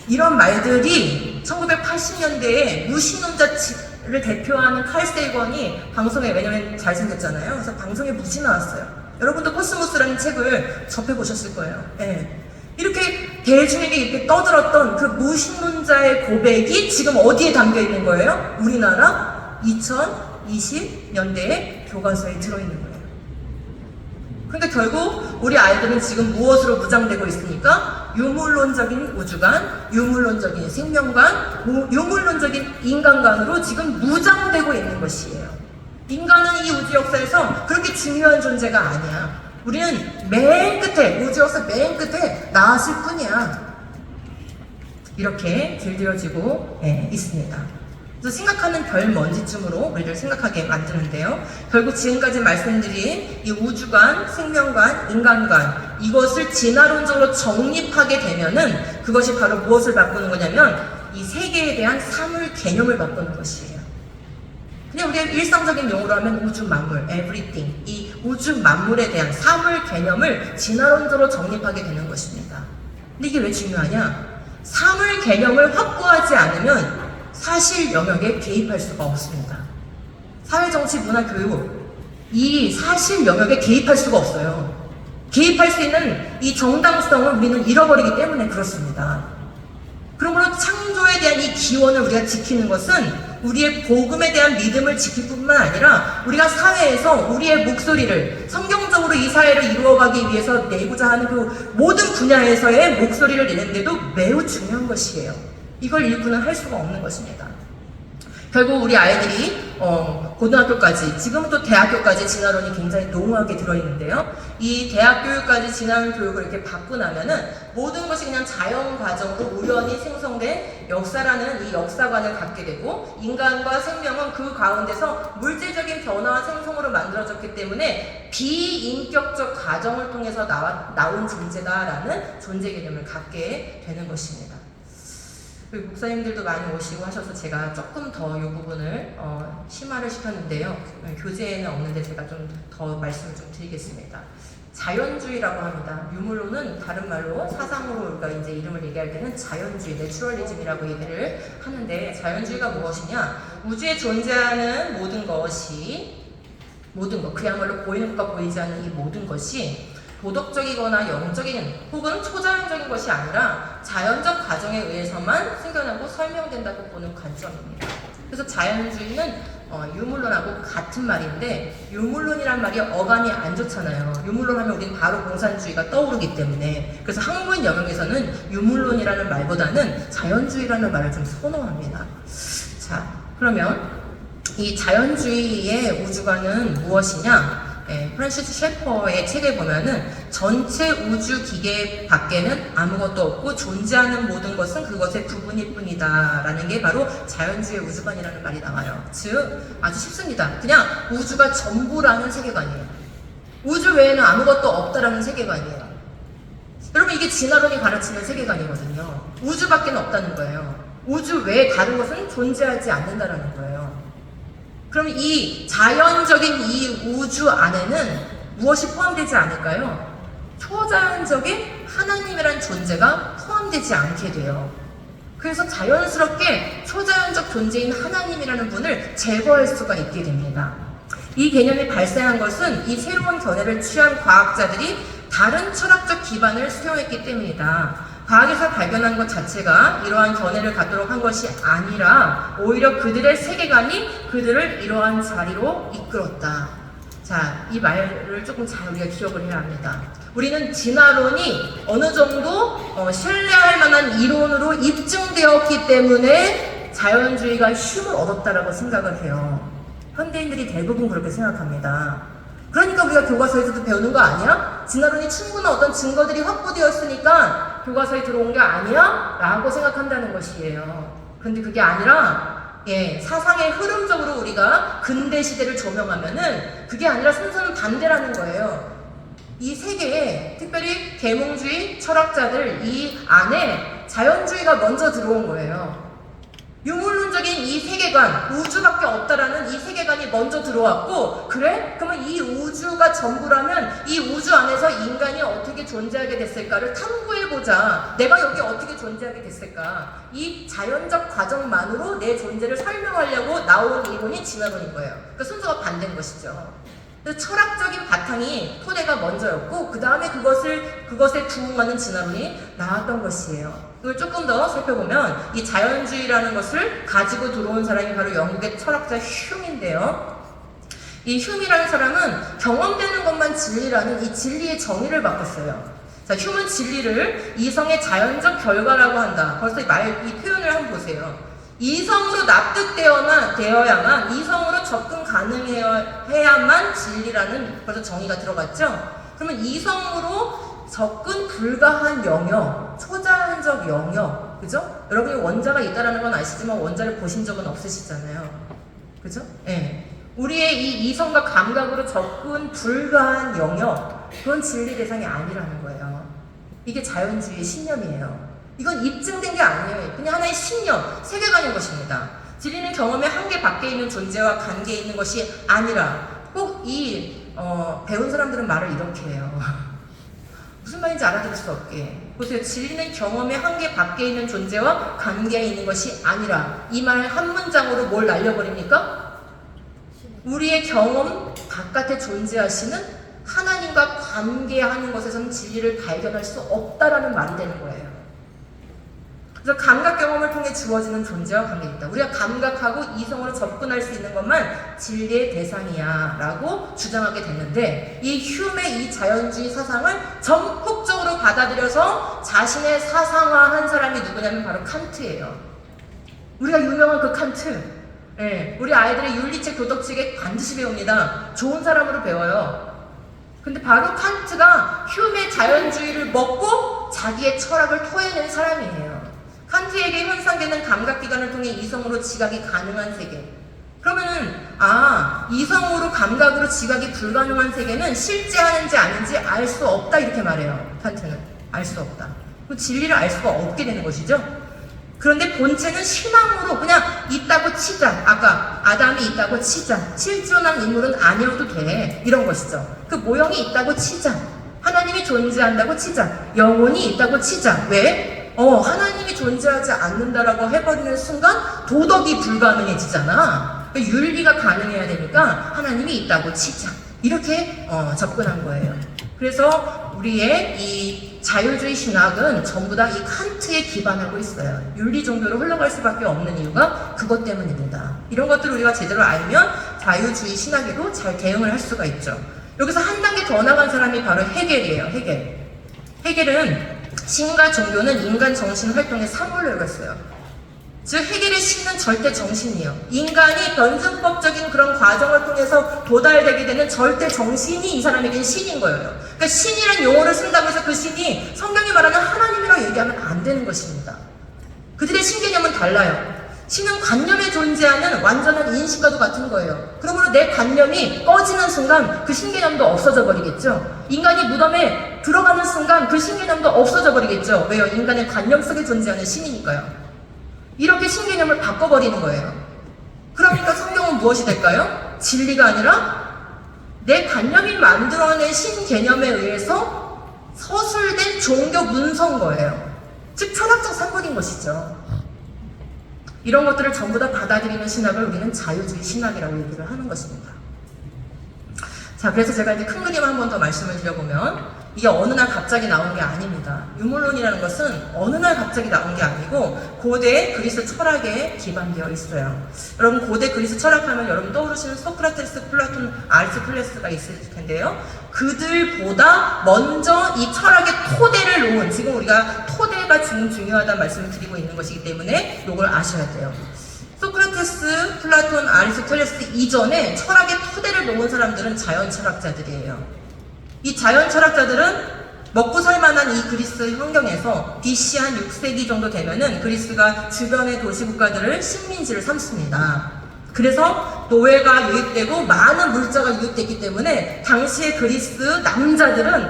이런 말들이 1980년대에 무신론자를 대표하는 칼 세이건이 방송에, 왜냐면 잘생겼잖아요. 그래서 방송에 무지 나왔어요. 여러분도 코스모스라는 책을 접해보셨을 거예요. 이렇게 대중에게 이렇게 떠들었던 그 무신론자의 고백이 지금 어디에 담겨 있는 거예요? 우리나라 2020년대의 교과서에 들어있는 거예요. 그러니까 결국 우리 아이들은 지금 무엇으로 무장되고 있습니까? 유물론적인 우주관, 유물론적인 생명관, 유물론적인 인간관으로 지금 무장되고 있는 것이에요. 인간은 이 우주 역사에서 그렇게 중요한 존재가 아니야. 우리는 맨 끝에, 우주 역사 맨 끝에 나왔을 뿐이야. 이렇게 길들여지고 있습니다. 그래서 생각하는 별 먼지쯤으로 우리를 생각하게 만드는데요. 결국 지금까지 말씀드린 이 우주관, 생명관, 인간관, 이것을 진화론적으로 정립하게 되면은 그것이 바로 무엇을 바꾸는 거냐면 이 세계에 대한 사물 개념을 바꾸는 것이에요. 그냥 우리가 일상적인 용어로 하면 우주 만물, everything, 이 우주 만물에 대한 사물 개념을 진화론적으로 정립하게 되는 것입니다. 근데 이게 왜 중요하냐? 사물 개념을 확보하지 않으면 사실 영역에 개입할 수가 없습니다. 사회, 정치, 문화, 교육, 이 사실 영역에 개입할 수가 없어요. 개입할 수 있는 이 정당성을 우리는 잃어버리기 때문에 그렇습니다. 그러므로 창조에 대한 이 기원을 우리가 지키는 것은 우리의 복음에 대한 믿음을 지킬 뿐만 아니라 우리가 사회에서 우리의 목소리를 성경적으로 이 사회를 이루어가기 위해서 내고자 하는 그 모든 분야에서의 목소리를 내는데도 매우 중요한 것이에요. 이걸 잃고는 할 수가 없는 것입니다. 결국 우리 아이들이 고등학교까지, 지금은 또 대학교까지 진화론이 굉장히 농후하게 들어있는데요. 이 대학 교육까지 진화론 교육을 이렇게 받고 나면은 모든 것이 그냥 자연 과정으로 우연히 생성된 역사라는 이 역사관을 갖게 되고, 인간과 생명은 그 가운데서 물질적인 변화와 생성으로 만들어졌기 때문에 비인격적 과정을 통해서 나온 존재다라는 존재 개념을 갖게 되는 것입니다. 그리고 목사님들도 많이 오시고 하셔서 제가 조금 더 이 부분을 심화를 시켰는데요. 교재에는 없는데 제가 좀 더 말씀을 좀 드리겠습니다. 자연주의라고 합니다. 유물론은 다른 말로 사상으로 우리가 이제 이름을 얘기할 때는 자연주의, 내추럴리즘이라고 얘기를 하는데, 자연주의가 무엇이냐? 우주에 존재하는 모든 것, 그야말로 보이는 것과 보이지 않는 이 모든 것이 도덕적이거나 영적인 혹은 초자연적인 것이 아니라 자연적 과정에 의해서만 생겨나고 설명된다고 보는 관점입니다. 그래서 자연주의는 유물론하고 같은 말인데, 유물론이란 말이 어감이 안 좋잖아요. 유물론 하면 우리는 바로 공산주의가 떠오르기 때문에, 그래서 한국인 영역에서는 유물론이라는 말보다는 자연주의라는 말을 좀 선호합니다. 자, 그러면 이 자연주의의 우주관은 무엇이냐? 프란시스 셰퍼의 책에 보면은 전체 우주 기계 밖에는 아무것도 없고 존재하는 모든 것은 그것의 부분일 뿐이다 라는 게 바로 자연주의 우주관이라는 말이 나와요. 즉 아주 쉽습니다. 그냥 우주가 전부라는 세계관이에요. 우주 외에는 아무것도 없다라는 세계관이에요. 여러분, 이게 진화론이 가르치는 세계관이거든요. 우주밖에 없다는 거예요. 우주 외에 다른 것은 존재하지 않는다라는 거예요. 그럼 이 자연적인 이 우주 안에는 무엇이 포함되지 않을까요? 초자연적인 하나님이란 존재가 포함되지 않게 돼요. 그래서 자연스럽게 초자연적 존재인 하나님이라는 분을 제거할 수가 있게 됩니다. 이 개념이 발생한 것은 이 새로운 견해를 취한 과학자들이 다른 철학적 기반을 수용했기 때문이다. 과학에서 발견한 것 자체가 이러한 견해를 갖도록 한 것이 아니라 오히려 그들의 세계관이 그들을 이러한 자리로 이끌었다. 자, 이 말을 조금 잘 우리가 기억을 해야 합니다. 우리는 진화론이 어느 정도 신뢰할 만한 이론으로 입증되었기 때문에 자연주의가 힘을 얻었다라고 생각을 해요. 현대인들이 대부분 그렇게 생각합니다. 그러니까 우리가 교과서에서도 배우는 거 아니야? 진화론이 충분한 어떤 증거들이 확보되었으니까 교과서에 들어온 게 아니야? 라고 생각한다는 것이에요. 그런데 그게 아니라 사상의 흐름적으로 우리가 근대 시대를 조명하면은 그게 아니라 순서는 반대라는 거예요. 이 세계에 특별히 계몽주의 철학자들 이 안에 자연주의가 먼저 들어온 거예요. 유물론적인 이 세계관, 우주밖에 없다라는 이 세계관이 먼저 들어왔고, 그래? 그러면 이 우주가 전부라면 이 우주 안에서 인간이 어떻게 존재하게 됐을까를 탐구해보자. 내가 여기 어떻게 존재하게 됐을까? 이 자연적 과정만으로 내 존재를 설명하려고 나온 이론이 진화론인 거예요. 그러니까 순서가 반대인 것이죠. 그래서 철학적인 바탕이 토대가 먼저였고 그 다음에 그것에 부응하는 진화론이 나왔던 것이에요. 이걸 조금 더 살펴보면 이 자연주의라는 것을 가지고 들어온 사람이 바로 영국의 철학자 휴미인데요. 이 휴미라는 사람은 경험되는 것만 진리라는 이 진리의 정의를 바꿨어요. 자, 휴은 진리를 이성의 자연적 결과라고 한다. 벌써 이 표현을 한번 보세요. 이성으로 납득되어야만 이성으로 접근 가능해야만 진리라는 벌써 정의가 들어갔죠. 그러면 이성으로 접근 불가한 영역, 초자연적 영역, 그죠? 여러분이 원자가 있다라는 건 아시지만 원자를 보신 적은 없으시잖아요. 그죠? 예. 네. 우리의 이 이성과 감각으로 접근 불가한 영역, 그건 진리 대상이 아니라는 거예요. 이게 자연주의의 신념이에요. 이건 입증된 게 아니에요. 그냥 하나의 신념, 세계관인 것입니다. 진리는 경험의 한계 밖에 있는 존재와 관계에 있는 것이 아니라 꼭 배운 사람들은 말을 이렇게 해요. 무슨 말인지 알아들을 수 없게. 보세요. 진리는 경험의 한계 밖에 있는 존재와 관계에 있는 것이 아니라 이 말 한 문장으로 뭘 날려버립니까? 우리의 경험 바깥에 존재하시는 하나님과 관계하는 것에서는 진리를 발견할 수 없다라는 말이 되는 거예요. 그래서 감각 경험을 통해 주어지는 존재와 관계가 있다. 우리가 감각하고 이성으로 접근할 수 있는 것만 진리의 대상이야 라고 주장하게 됐는데 이 휴메의 이 자연주의 사상을 전폭적으로 받아들여서 자신의 사상화한 사람이 누구냐면 바로 칸트예요. 우리가 유명한 그 칸트. 네, 우리 아이들의 윤리책, 도덕책에 반드시 배웁니다. 좋은 사람으로 배워요. 근데 바로 칸트가 휴메의 자연주의를 먹고 자기의 철학을 토해낸 사람이에요. 칸트에게 현상되는 감각기관을 통해 이성으로 지각이 가능한 세계. 그러면은 이성으로 감각으로 지각이 불가능한 세계는 실제 하는지 아닌지 알 수 없다 이렇게 말해요. 칸트는 알 수 없다. 그 진리를 알 수가 없게 되는 것이죠. 그런데 본체는 신앙으로 그냥 있다고 치자. 아까 아담이 있다고 치자. 실존한 인물은 아니어도 돼. 이런 것이죠. 그 모형이 있다고 치자. 하나님이 존재한다고 치자. 영혼이 있다고 치자. 왜? 하나님이 존재하지 않는다라고 해버리는 순간 도덕이 불가능해지잖아. 윤리가 가능해야 되니까 하나님이 있다고 치자. 이렇게 접근한 거예요. 그래서 우리의 이 자유주의 신학은 전부 다 이 칸트에 기반하고 있어요. 윤리 종교로 흘러갈 수밖에 없는 이유가 그것 때문입니다. 이런 것들을 우리가 제대로 알면 자유주의 신학에도 잘 대응을 할 수가 있죠. 여기서 한 단계 더 나간 사람이 바로 헤겔이에요. 헤겔은 신과 종교는 인간 정신 활동의 사물로 읽었어요. 즉 헤겔의 신은 절대 정신이에요. 인간이 변증법적인 그런 과정을 통해서 도달되게 되는 절대 정신이 이 사람에게는 신인 거예요. 그러니까 신이라는 용어를 쓴다고 해서 그 신이 성경이 말하는 하나님이라고 얘기하면 안 되는 것입니다. 그들의 신개념은 달라요. 신은 관념에 존재하는 완전한 인식과도 같은 거예요. 그러므로 내 관념이 꺼지는 순간 그 신개념도 없어져 버리겠죠. 인간이 무덤에 들어가는 순간 그 신개념도 없어져 버리겠죠. 왜요? 인간의 관념 속에 존재하는 신이니까요. 이렇게 신개념을 바꿔버리는 거예요. 그러니까 성경은 무엇이 될까요? 진리가 아니라 내 관념이 만들어낸 신개념에 의해서 서술된 종교 문서인 거예요. 즉 철학적 산물인 것이죠. 이런 것들을 전부 다 받아들이는 신학을 우리는 자유주의 신학이라고 얘기를 하는 것입니다. 자, 그래서 제가 이제 큰 그림 한 번 더 말씀을 드려보면 이게 어느 날 갑자기 나온 게 아닙니다. 유물론이라는 것은 어느 날 갑자기 나온 게 아니고 고대 그리스 철학에 기반되어 있어요. 여러분 고대 그리스 철학하면 여러분 떠오르시는 소크라테스, 플라톤, 아리스토텔레스가 있을 텐데요. 그들보다 먼저 이 철학의 토대를 놓은, 지금 우리가 토대가 중요하다는 말씀을 드리고 있는 것이기 때문에 이걸 아셔야 돼요. 소크라테스, 플라톤, 아리스토텔레스 이전에 철학의 토대를 놓은 사람들은 자연 철학자들이에요. 이 자연 철학자들은 먹고 살만한 이 그리스 환경에서 BC 한 6세기 정도 되면은 그리스가 주변의 도시국가들을 식민지를 삼습니다. 그래서 노예가 유입되고 많은 물자가 유입됐기 때문에 당시의 그리스 남자들은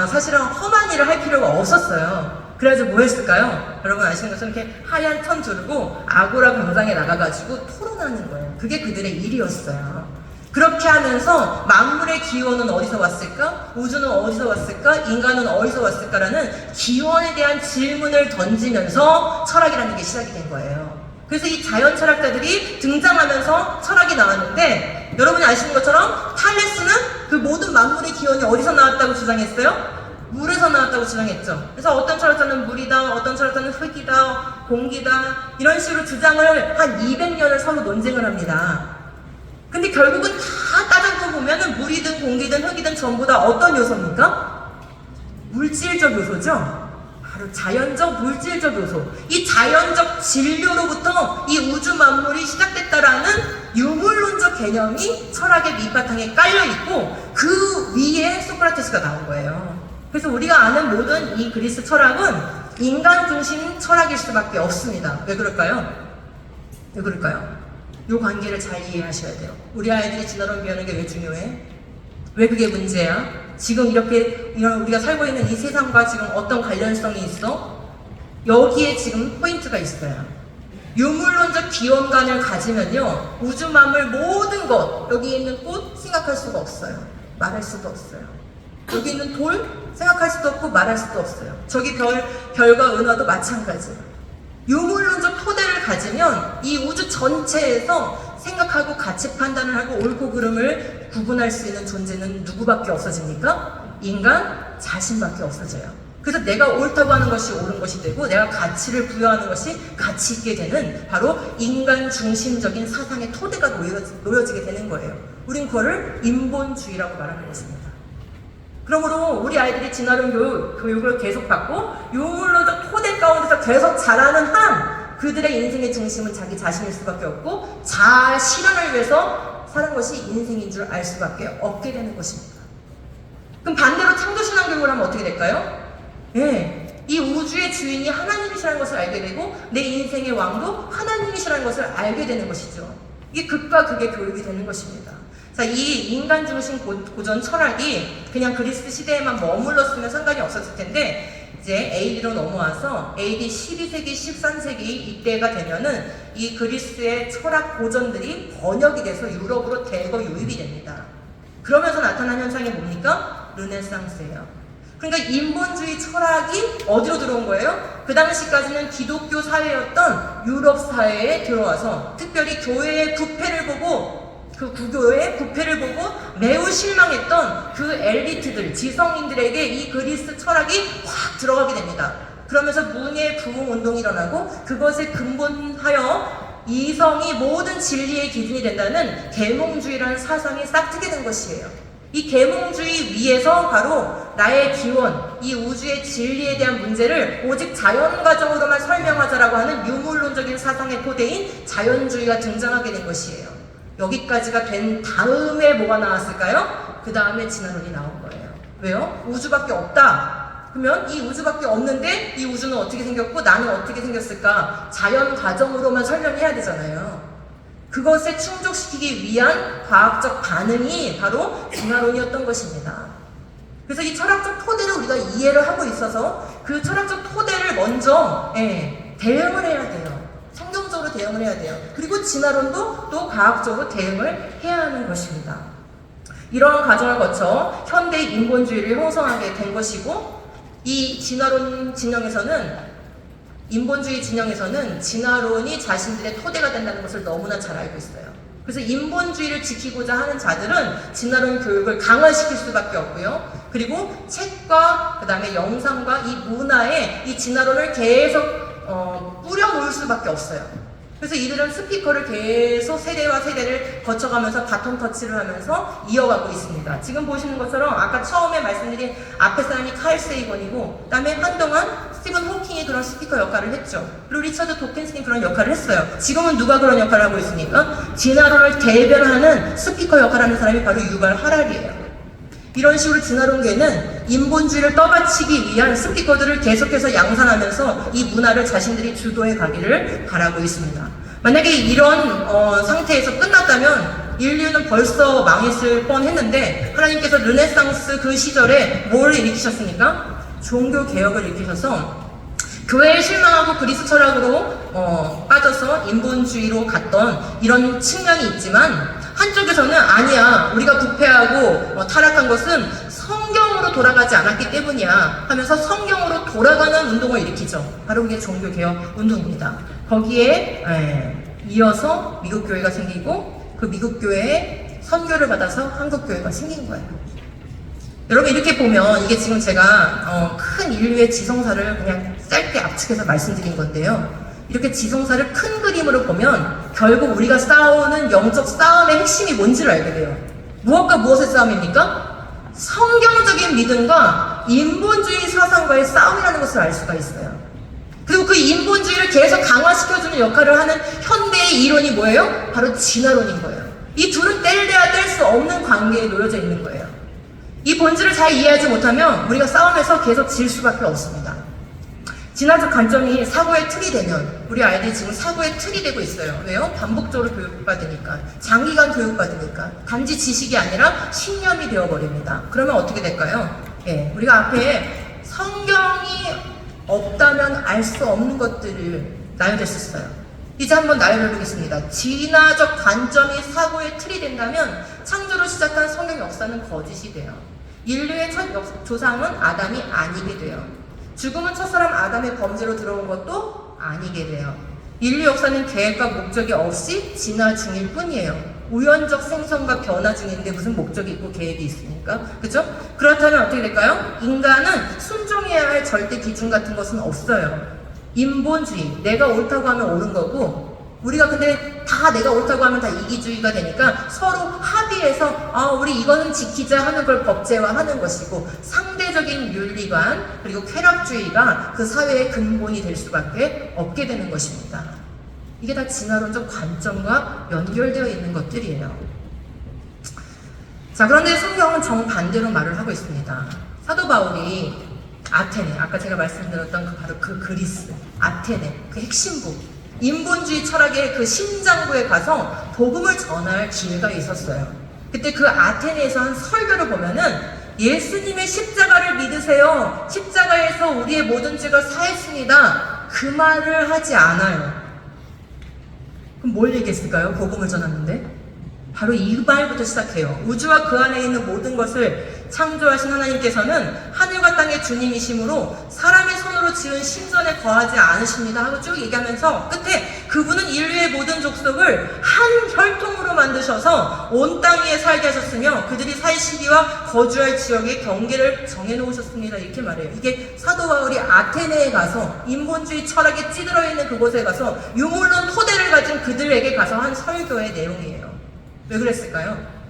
사실은 험한 일을 할 필요가 없었어요. 그래서 뭐 했을까요? 여러분 아시는 것처럼 이렇게 하얀 천 두르고 아고라 광장에 나가가지고 토론하는 거예요. 그게 그들의 일이었어요. 그렇게 하면서 만물의 기원은 어디서 왔을까? 우주는 어디서 왔을까? 인간은 어디서 왔을까라는 기원에 대한 질문을 던지면서 철학이라는 게 시작이 된 거예요. 그래서 이 자연 철학자들이 등장하면서 철학이 나왔는데 여러분이 아시는 것처럼 탈레스는 그 모든 만물의 기원이 어디서 나왔다고 주장했어요? 물에서 나왔다고 주장했죠. 그래서 어떤 철학자는 물이다, 어떤 철학자는 흙이다, 공기다, 이런 식으로 주장을 한 200년을 서로 논쟁을 합니다. 근데 결국은 다 따져서 보면은 물이든 공기든 흙이든 전부 다 어떤 요소입니까? 물질적 요소죠. 바로 자연적 물질적 요소. 이 자연적 진료로부터 이 우주 만물이 시작됐다라는 유물론적 개념이 철학의 밑바탕에 깔려있고 그 위에 소크라테스가 나온 거예요. 그래서 우리가 아는 모든 이 그리스 철학은 인간 중심 철학일 수밖에 없습니다. 왜 그럴까요? 왜 그럴까요? 이 관계를 잘 이해하셔야 돼요. 우리 아이들이 진화론 배우는 게 왜 중요해? 왜 그게 문제야? 지금 이렇게 우리가 살고 있는 이 세상과 지금 어떤 관련성이 있어? 여기에 지금 포인트가 있어요. 유물론적 기원관을 가지면요, 우주 만물 모든 것, 여기 있는 꽃 생각할 수가 없어요. 말할 수도 없어요. 여기 있는 돌 생각할 수도 없고 말할 수도 없어요. 저기 별과 은하도 마찬가지예요. 유물론적 토대를 가지면 이 우주 전체에서 생각하고 가치 판단을 하고 옳고 그름을 구분할 수 있는 존재는 누구밖에 없어집니까? 인간 자신밖에 없어져요. 그래서 내가 옳다고 하는 것이 옳은 것이 되고 내가 가치를 부여하는 것이 가치 있게 되는 바로 인간 중심적인 사상의 토대가 놓여지게 되는 거예요. 우린 그거를 인본주의라고 말하는 것입니다. 그러므로 우리 아이들이 진화론 교육을 계속 받고 유물론적 토대 가운데서 계속 자라는 한 그들의 인생의 중심은 자기 자신일 수밖에 없고 자아 실현을 위해서 사는 것이 인생인 줄 알 수밖에 없게 되는 것입니다. 그럼 반대로 창조신앙 교육을 하면 어떻게 될까요? 네, 이 우주의 주인이 하나님이시라는 것을 알게 되고 내 인생의 왕도 하나님이시라는 것을 알게 되는 것이죠. 이게 극과 극의 교육이 되는 것입니다. 자, 이 인간 중심 고전 철학이 그냥 그리스 시대에만 머물렀으면 상관이 없었을 텐데 이제 AD로 넘어와서 AD 12세기, 13세기 이때가 되면은 이 그리스의 철학 고전들이 번역이 돼서 유럽으로 대거 유입이 됩니다. 그러면서 나타난 현상이 뭡니까? 르네상스예요. 그러니까 인본주의 철학이 어디로 들어온 거예요? 그 당시까지는 기독교 사회였던 유럽 사회에 들어와서 특별히 교회의 부패를 보고 그 구교의 부패를 보고 매우 실망했던 그 엘리트들, 지성인들에게 이 그리스 철학이 확 들어가게 됩니다. 그러면서 문예 부흥 운동이 일어나고 그것에 근본하여 이성이 모든 진리의 기준이 된다는 계몽주의라는 사상이 싹트게 된 것이에요. 이 계몽주의 위에서 바로 나의 기원, 이 우주의 진리에 대한 문제를 오직 자연과정으로만 설명하자라고 하는 유물론적인 사상의 토대인 자연주의가 등장하게 된 것이에요. 여기까지가 된 다음에 뭐가 나왔을까요? 그 다음에 진화론이 나온 거예요. 왜요? 우주밖에 없다. 그러면 이 우주밖에 없는데 이 우주는 어떻게 생겼고 나는 어떻게 생겼을까? 자연 과정으로만 설명해야 되잖아요. 그것에 충족시키기 위한 과학적 반응이 바로 진화론이었던 것입니다. 그래서 이 철학적 토대를 우리가 이해를 하고 있어서 그 철학적 토대를 먼저 대응을 해야 돼요. 성경적으로 대응을 해야 돼요. 그리고 진화론도 또 과학적으로 대응을 해야 하는 것입니다. 이러한 과정을 거쳐 현대 인본주의를 형성하게 된 것이고 이 진화론 진영에서는 인본주의 진영에서는 진화론이 자신들의 토대가 된다는 것을 너무나 잘 알고 있어요. 그래서 인본주의를 지키고자 하는 자들은 진화론 교육을 강화시킬 수밖에 없고요. 그리고 책과 그 다음에 영상과 이 문화에 이 진화론을 계속 뿌려 놓을 수밖에 없어요. 그래서 이들은 스피커를 계속 세대와 세대를 거쳐가면서 바톤 터치를 하면서 이어가고 있습니다. 지금 보시는 것처럼 아까 처음에 말씀드린 앞에 사람이 칼 세이건이고 그다음에 한동안 스티븐 호킹이 그런 스피커 역할을 했죠. 그리고 리처드 도킨슨이 그런 역할을 했어요. 지금은 누가 그런 역할을 하고 있습니까? 진화론을 대변하는 스피커 역할을 하는 사람이 바로 유발 하랄이에요. 이런 식으로 진화론계는 인본주의를 떠받치기 위한 스피커들을 계속해서 양산하면서 이 문화를 자신들이 주도해 가기를 바라고 있습니다. 만약에 이런 상태에서 끝났다면 인류는 벌써 망했을 뻔했는데 하나님께서 르네상스 그 시절에 뭘 일으키셨습니까? 종교개혁을 일으키셔서 교회에 실망하고 그리스 철학으로 빠져서 인본주의로 갔던 이런 측면이 있지만 한쪽에서는 아니야, 우리가 부패하고 타락한 것은 성경으로 돌아가지 않았기 때문이야 하면서 성경으로 돌아가는 운동을 일으키죠. 바로 그게 종교개혁 운동입니다. 거기에 이어서 미국교회가 생기고 그 미국교회의 선교를 받아서 한국교회가 생긴 거예요. 여러분 이렇게 보면 이게 지금 제가 큰 인류의 지성사를 그냥 짧게 압축해서 말씀드린 건데요. 이렇게 지성사를 큰 그림으로 보면 결국 우리가 싸우는 영적 싸움의 핵심이 뭔지를 알게 돼요. 무엇과 무엇의 싸움입니까? 성경적인 믿음과 인본주의 사상과의 싸움이라는 것을 알 수가 있어요. 그리고 그 인본주의를 계속 강화시켜주는 역할을 하는 현대의 이론이 뭐예요? 바로 진화론인 거예요. 이 둘은 뗄래야 뗄 수 없는 관계에 놓여져 있는 거예요. 이 본질을 잘 이해하지 못하면 우리가 싸움에서 계속 질 수밖에 없습니다. 진화적 관점이 사고의 틀이 되면 우리 아이들이 지금 사고의 틀이 되고 있어요. 왜요? 반복적으로 교육받으니까, 장기간 교육받으니까 단지 지식이 아니라 신념이 되어버립니다. 그러면 어떻게 될까요? 우리가 앞에 성경이 없다면 알 수 없는 것들을 나열했었어요. 이제 한번 나열해보겠습니다. 진화적 관점이 사고의 틀이 된다면 창조로 시작한 성경 역사는 거짓이 돼요. 인류의 첫 조상은 아담이 아니게 돼요. 죽음은 첫사람 아담의 범죄로 들어온 것도 아니게 돼요. 인류 역사는 계획과 목적이 없이 진화 중일 뿐이에요. 우연적 생성과 변화 중인데 무슨 목적이 있고 계획이 있습니까? 그죠? 그렇다면 어떻게 될까요? 인간은 순종해야 할 절대 기준 같은 것은 없어요. 인본주의, 내가 옳다고 하면 옳은 거고, 우리가 근데 다 내가 옳다고 하면 다 이기주의가 되니까 서로 합의해서 우리 이거는 지키자 하는 걸 법제화하는 것이고, 상대적인 윤리관 그리고 쾌락주의가 그 사회의 근본이 될 수밖에 없게 되는 것입니다. 이게 다 진화론적 관점과 연결되어 있는 것들이에요. 자, 그런데 성경은 정반대로 말을 하고 있습니다. 사도 바울이 아테네, 아까 제가 말씀드렸던 바로 그 그리스, 아테네, 그 핵심부, 인본주의 철학의 그 심장부에 가서 복음을 전할 기회가 있었어요. 그때 그 아테네에서 한 설교를 보면은 예수님의 십자가를 믿으세요. 십자가에서 우리의 모든 죄가 사했습니다. 그 말을 하지 않아요. 그럼 뭘 얘기했을까요? 복음을 전하는데? 바로 이 말부터 시작해요. 우주와 그 안에 있는 모든 것을 창조하신 하나님께서는 하늘과 땅의 주님이시므로 사람의 손으로 지은 신전에 거하지 않으십니다 하고 쭉 얘기하면서 끝에 그분은 인류의 모든 족속을 한 혈통으로 만드셔서 온 땅 위에 살게 하셨으며 그들이 살 시기와 거주할 지역의 경계를 정해놓으셨습니다. 이렇게 말해요. 이게 사도 바울이 아테네에 가서 인본주의 철학에 찌들어 있는 그곳에 가서 유물론 토대를 가진 그들에게 가서 한 설교의 내용이에요. 왜 그랬을까요?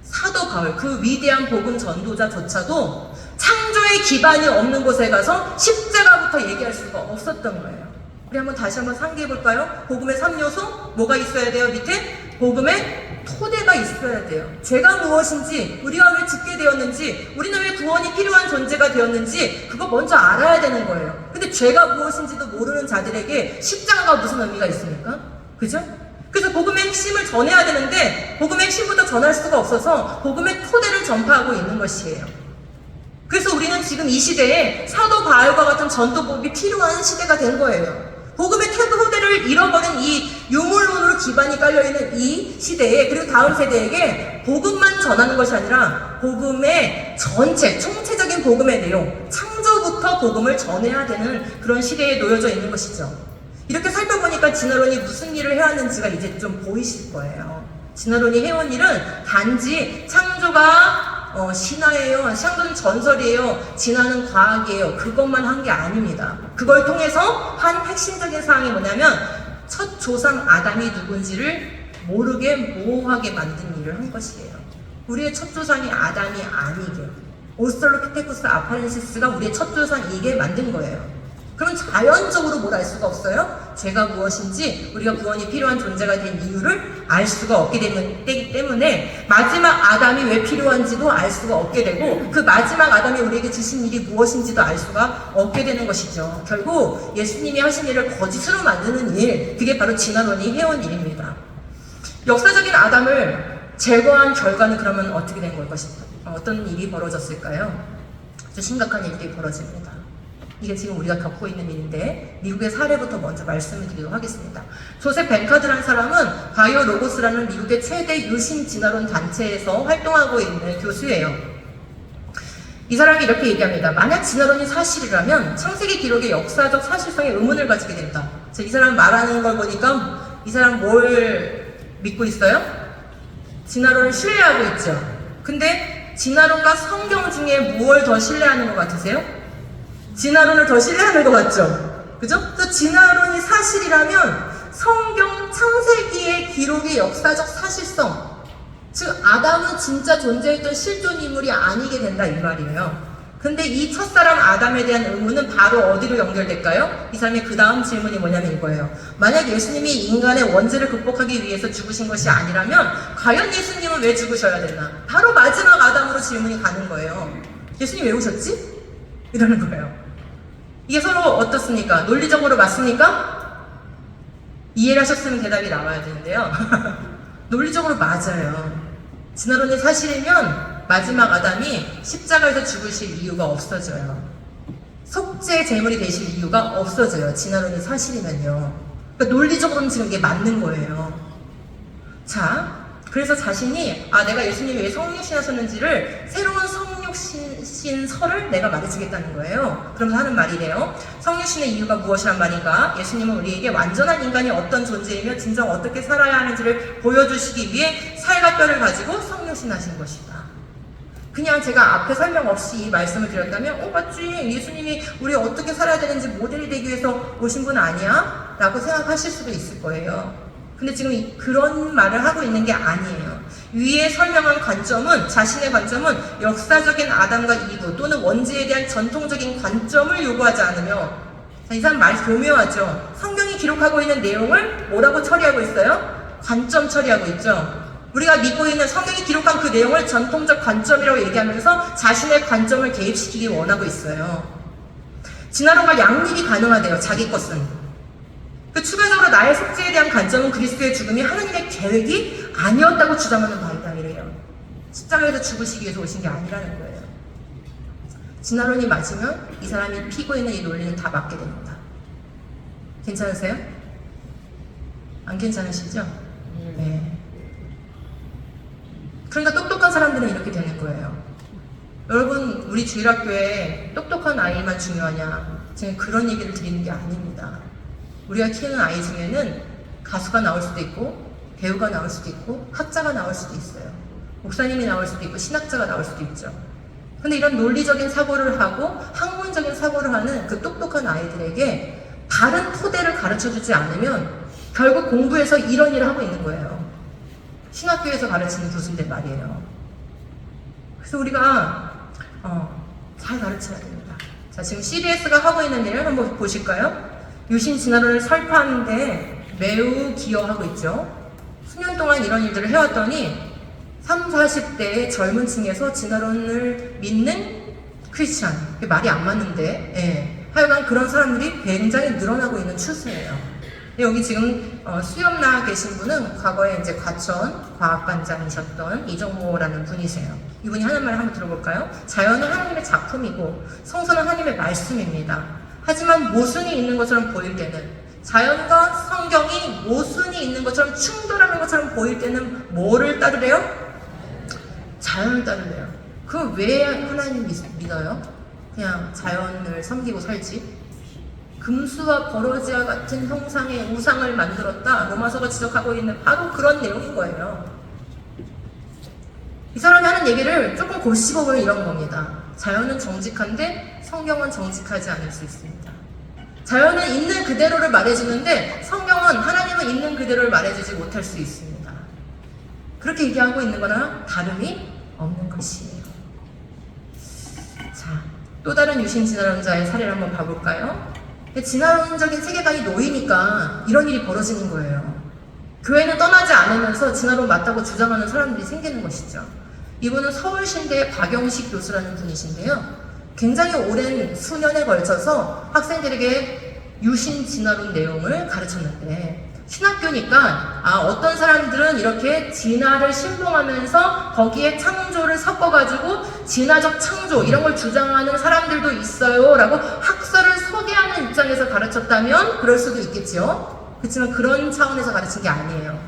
사도 바울, 그 위대한 복음 전도자조차도 창조의 기반이 없는 곳에 가서 십자가부터 얘기할 수가 없었던 거예요. 우리 다시 한번 상기해 볼까요? 복음의 3요소 뭐가 있어야 돼요? 밑에 복음의 토대가 있어야 돼요. 죄가 무엇인지, 우리가 왜 죽게 되었는지, 우리는 왜 구원이 필요한 존재가 되었는지 그거 먼저 알아야 되는 거예요. 근데 죄가 무엇인지도 모르는 자들에게 십자가가 무슨 의미가 있습니까? 그죠? 그래서 복음의 핵심을 전해야 되는데 복음의 핵심부터 전할 수가 없어서 복음의 토대를 전파하고 있는 것이에요. 그래서 우리는 지금 이 시대에 사도 바울과 같은 전도법이 필요한 시대가 된 거예요. 복음의 토대를 잃어버린 이 유물론으로 기반이 깔려있는 이 시대에, 그리고 다음 세대에게 복음만 전하는 것이 아니라 복음의 전체, 총체적인 복음의 내용, 창조부터 복음을 전해야 되는 그런 시대에 놓여져 있는 것이죠. 이렇게 살펴보니까 진화론이 무슨 일을 해왔는지가 이제 좀 보이실 거예요. 진화론이 해온 일은 단지 창조가 신화예요, 창조는 전설이에요, 진화는 과학이에요, 그것만 한 게 아닙니다. 그걸 통해서 한 핵심적인 사항이 뭐냐면 첫 조상 아담이 누군지를 모르게 모호하게 만든 일을 한 것이에요. 우리의 첫 조상이 아담이 아니게, 오스트랄로피테쿠스 아파렌시스가 우리의 첫 조상이게 만든 거예요. 그럼 자연적으로 뭘 알 수가 없어요? 죄가 무엇인지, 우리가 구원이 필요한 존재가 된 이유를 알 수가 없게 되기 때문에 마지막 아담이 왜 필요한지도 알 수가 없게 되고, 그 마지막 아담이 우리에게 주신 일이 무엇인지도 알 수가 없게 되는 것이죠. 결국 예수님이 하신 일을 거짓으로 만드는 일, 그게 바로 진화론이 해온 일입니다. 역사적인 아담을 제거한 결과는 그러면 어떻게 된 걸 것인가? 어떤 일이 벌어졌을까요? 아주 심각한 일들이 벌어집니다. 이게 지금 우리가 겪고 있는 일인데 미국의 사례부터 먼저 말씀을 드리도록 하겠습니다. 조셉 벤카드라는 사람은 바이오 로고스라는 미국의 최대 유신 진화론 단체에서 활동하고 있는 교수예요. 이 사람이 이렇게 얘기합니다. 만약 진화론이 사실이라면 창세기 기록의 역사적 사실성에 의문을 가지게 된다. 이 사람 말하는 걸 보니까 이 사람 뭘 믿고 있어요? 진화론을 신뢰하고 있죠. 근데 진화론과 성경 중에 무엇을 더 신뢰하는 것 같으세요? 진화론을 더 신뢰하는 것 같죠? 그죠? 그래서 진화론이 사실이라면 성경 창세기의 기록의 역사적 사실성, 즉 아담은 진짜 존재했던 실존 인물이 아니게 된다 이 말이에요. 근데 이 첫사람 아담에 대한 의문은 바로 어디로 연결될까요? 이 사람의 그 다음 질문이 뭐냐면 이거예요. 만약 예수님이 인간의 원죄를 극복하기 위해서 죽으신 것이 아니라면 과연 예수님은 왜 죽으셔야 됐나? 바로 마지막 아담으로 질문이 가는 거예요. 예수님 왜 오셨지? 이러는 거예요. 이게 서로 어떻습니까? 논리적으로 맞습니까? 이해를 하셨으면 대답이 나와야 되는데요. 논리적으로 맞아요. 진화론이 사실이면 마지막 아담이 십자가에서 죽으실 이유가 없어져요. 속죄 제물이 되실 이유가 없어져요. 진화론이 사실이면요. 그러니까 논리적으로는 지금 이게 맞는 거예요. 자, 그래서 자신이 내가 예수님이 왜 성육신 하셨는지를 새로운 성육신설을 내가 말해주겠다는 거예요. 그러면서 하는 말이래요. 성육신의 이유가 무엇이란 말인가? 예수님은 우리에게 완전한 인간이 어떤 존재이며 진정 어떻게 살아야 하는지를 보여주시기 위해 살과 뼈를 가지고 성육신 하신 것이다. 그냥 제가 앞에 설명 없이 이 말씀을 드렸다면 맞지? 예수님이 우리 어떻게 살아야 되는지 모델이 되기 위해서 오신 분 아니야? 라고 생각하실 수도 있을 거예요. 근데 지금 그런 말을 하고 있는 게 아니에요. 위에 설명한 관점은, 자신의 관점은 역사적인 아담과 이브 또는 원죄에 대한 전통적인 관점을 요구하지 않으며, 이 사람 말 교묘하죠. 성경이 기록하고 있는 내용을 뭐라고 처리하고 있어요? 관점 처리하고 있죠. 우리가 믿고 있는 성경이 기록한 그 내용을 전통적 관점이라고 얘기하면서 자신의 관점을 개입시키기 원하고 있어요. 진화론과 양립이 가능하대요. 자기 것은. 추가적으로 나의 속죄에 대한 관점은 그리스도의 죽음이 하나님의 계획이 아니었다고 주장하는 바이다 이래요. 십자가에서 죽으시기 위해서 오신 게 아니라는 거예요. 진화론이 맞으면 이 사람이 피고 있는 이 논리는 다 맞게 됩니다. 괜찮으세요? 안 괜찮으시죠? 네. 그러니까 똑똑한 사람들은 이렇게 되는 거예요. 여러분, 우리 주일학교에 똑똑한 아이만 중요하냐? 지금 그런 얘기를 드리는 게 아닙니다. 우리가 키우는 아이 중에는 가수가 나올 수도 있고, 배우가 나올 수도 있고, 학자가 나올 수도 있어요. 목사님이 나올 수도 있고, 신학자가 나올 수도 있죠. 근데 이런 논리적인 사고를 하고 학문적인 사고를 하는 그 똑똑한 아이들에게 바른 토대를 가르쳐주지 않으면 결국 공부에서 이런 일을 하고 있는 거예요. 신학교에서 가르치는 교수인데 말이에요. 그래서 우리가 잘 가르쳐야 됩니다. 자, 지금 CBS가 하고 있는 일을 한번 보실까요? 유신 진화론을 설파하는데 매우 기여하고 있죠. 수년 동안 이런 일들을 해왔더니 30, 40대의 젊은 층에서 진화론을 믿는 크리스찬, 말이 안 맞는데 하여간 그런 사람들이 굉장히 늘어나고 있는 추세예요. 여기 지금 수염 나 계신 분은 과거에 이제 과천 과학관장이셨던 이정모라는 분이세요. 이분이 하는 말을 한번 들어볼까요? 자연은 하나님의 작품이고 성서는 하나님의 말씀입니다. 하지만 모순이 있는 것처럼 보일 때는, 자연과 성경이 모순이 있는 것처럼 충돌하는 것처럼 보일 때는 뭐를 따르래요? 자연을 따르래요. 그럼 왜 하나님 믿어요? 그냥 자연을 섬기고 살지? 금수와 버러지와 같은 형상의 우상을 만들었다. 로마서가 지적하고 있는 바로 그런 내용인 거예요. 이 사람이 하는 얘기를 조금 곱씹어보면 이런 겁니다. 자연은 정직한데 성경은 정직하지 않을 수 있습니다. 자연은 있는 그대로를 말해주는데 성경은, 하나님은 있는 그대로를 말해주지 못할 수 있습니다. 그렇게 얘기하고 있는 거랑 다름이 없는 것이에요. 자, 또 다른 유신 진화론자의 사례를 한번 봐볼까요? 진화론적인 세계관이 놓이니까 이런 일이 벌어지는 거예요. 교회는 떠나지 않으면서 진화론 맞다고 주장하는 사람들이 생기는 것이죠. 이분은 서울신대의 박영식 교수라는 분이신데요. 굉장히 오랜 수년에 걸쳐서 학생들에게 유신 진화론 내용을 가르쳤는데, 신학교니까 어떤 사람들은 이렇게 진화를 신봉하면서 거기에 창조를 섞어가지고 진화적 창조 이런 걸 주장하는 사람들도 있어요 라고 학설을 소개하는 입장에서 가르쳤다면 그럴 수도 있겠죠. 그렇지만 그런 차원에서 가르친 게 아니에요.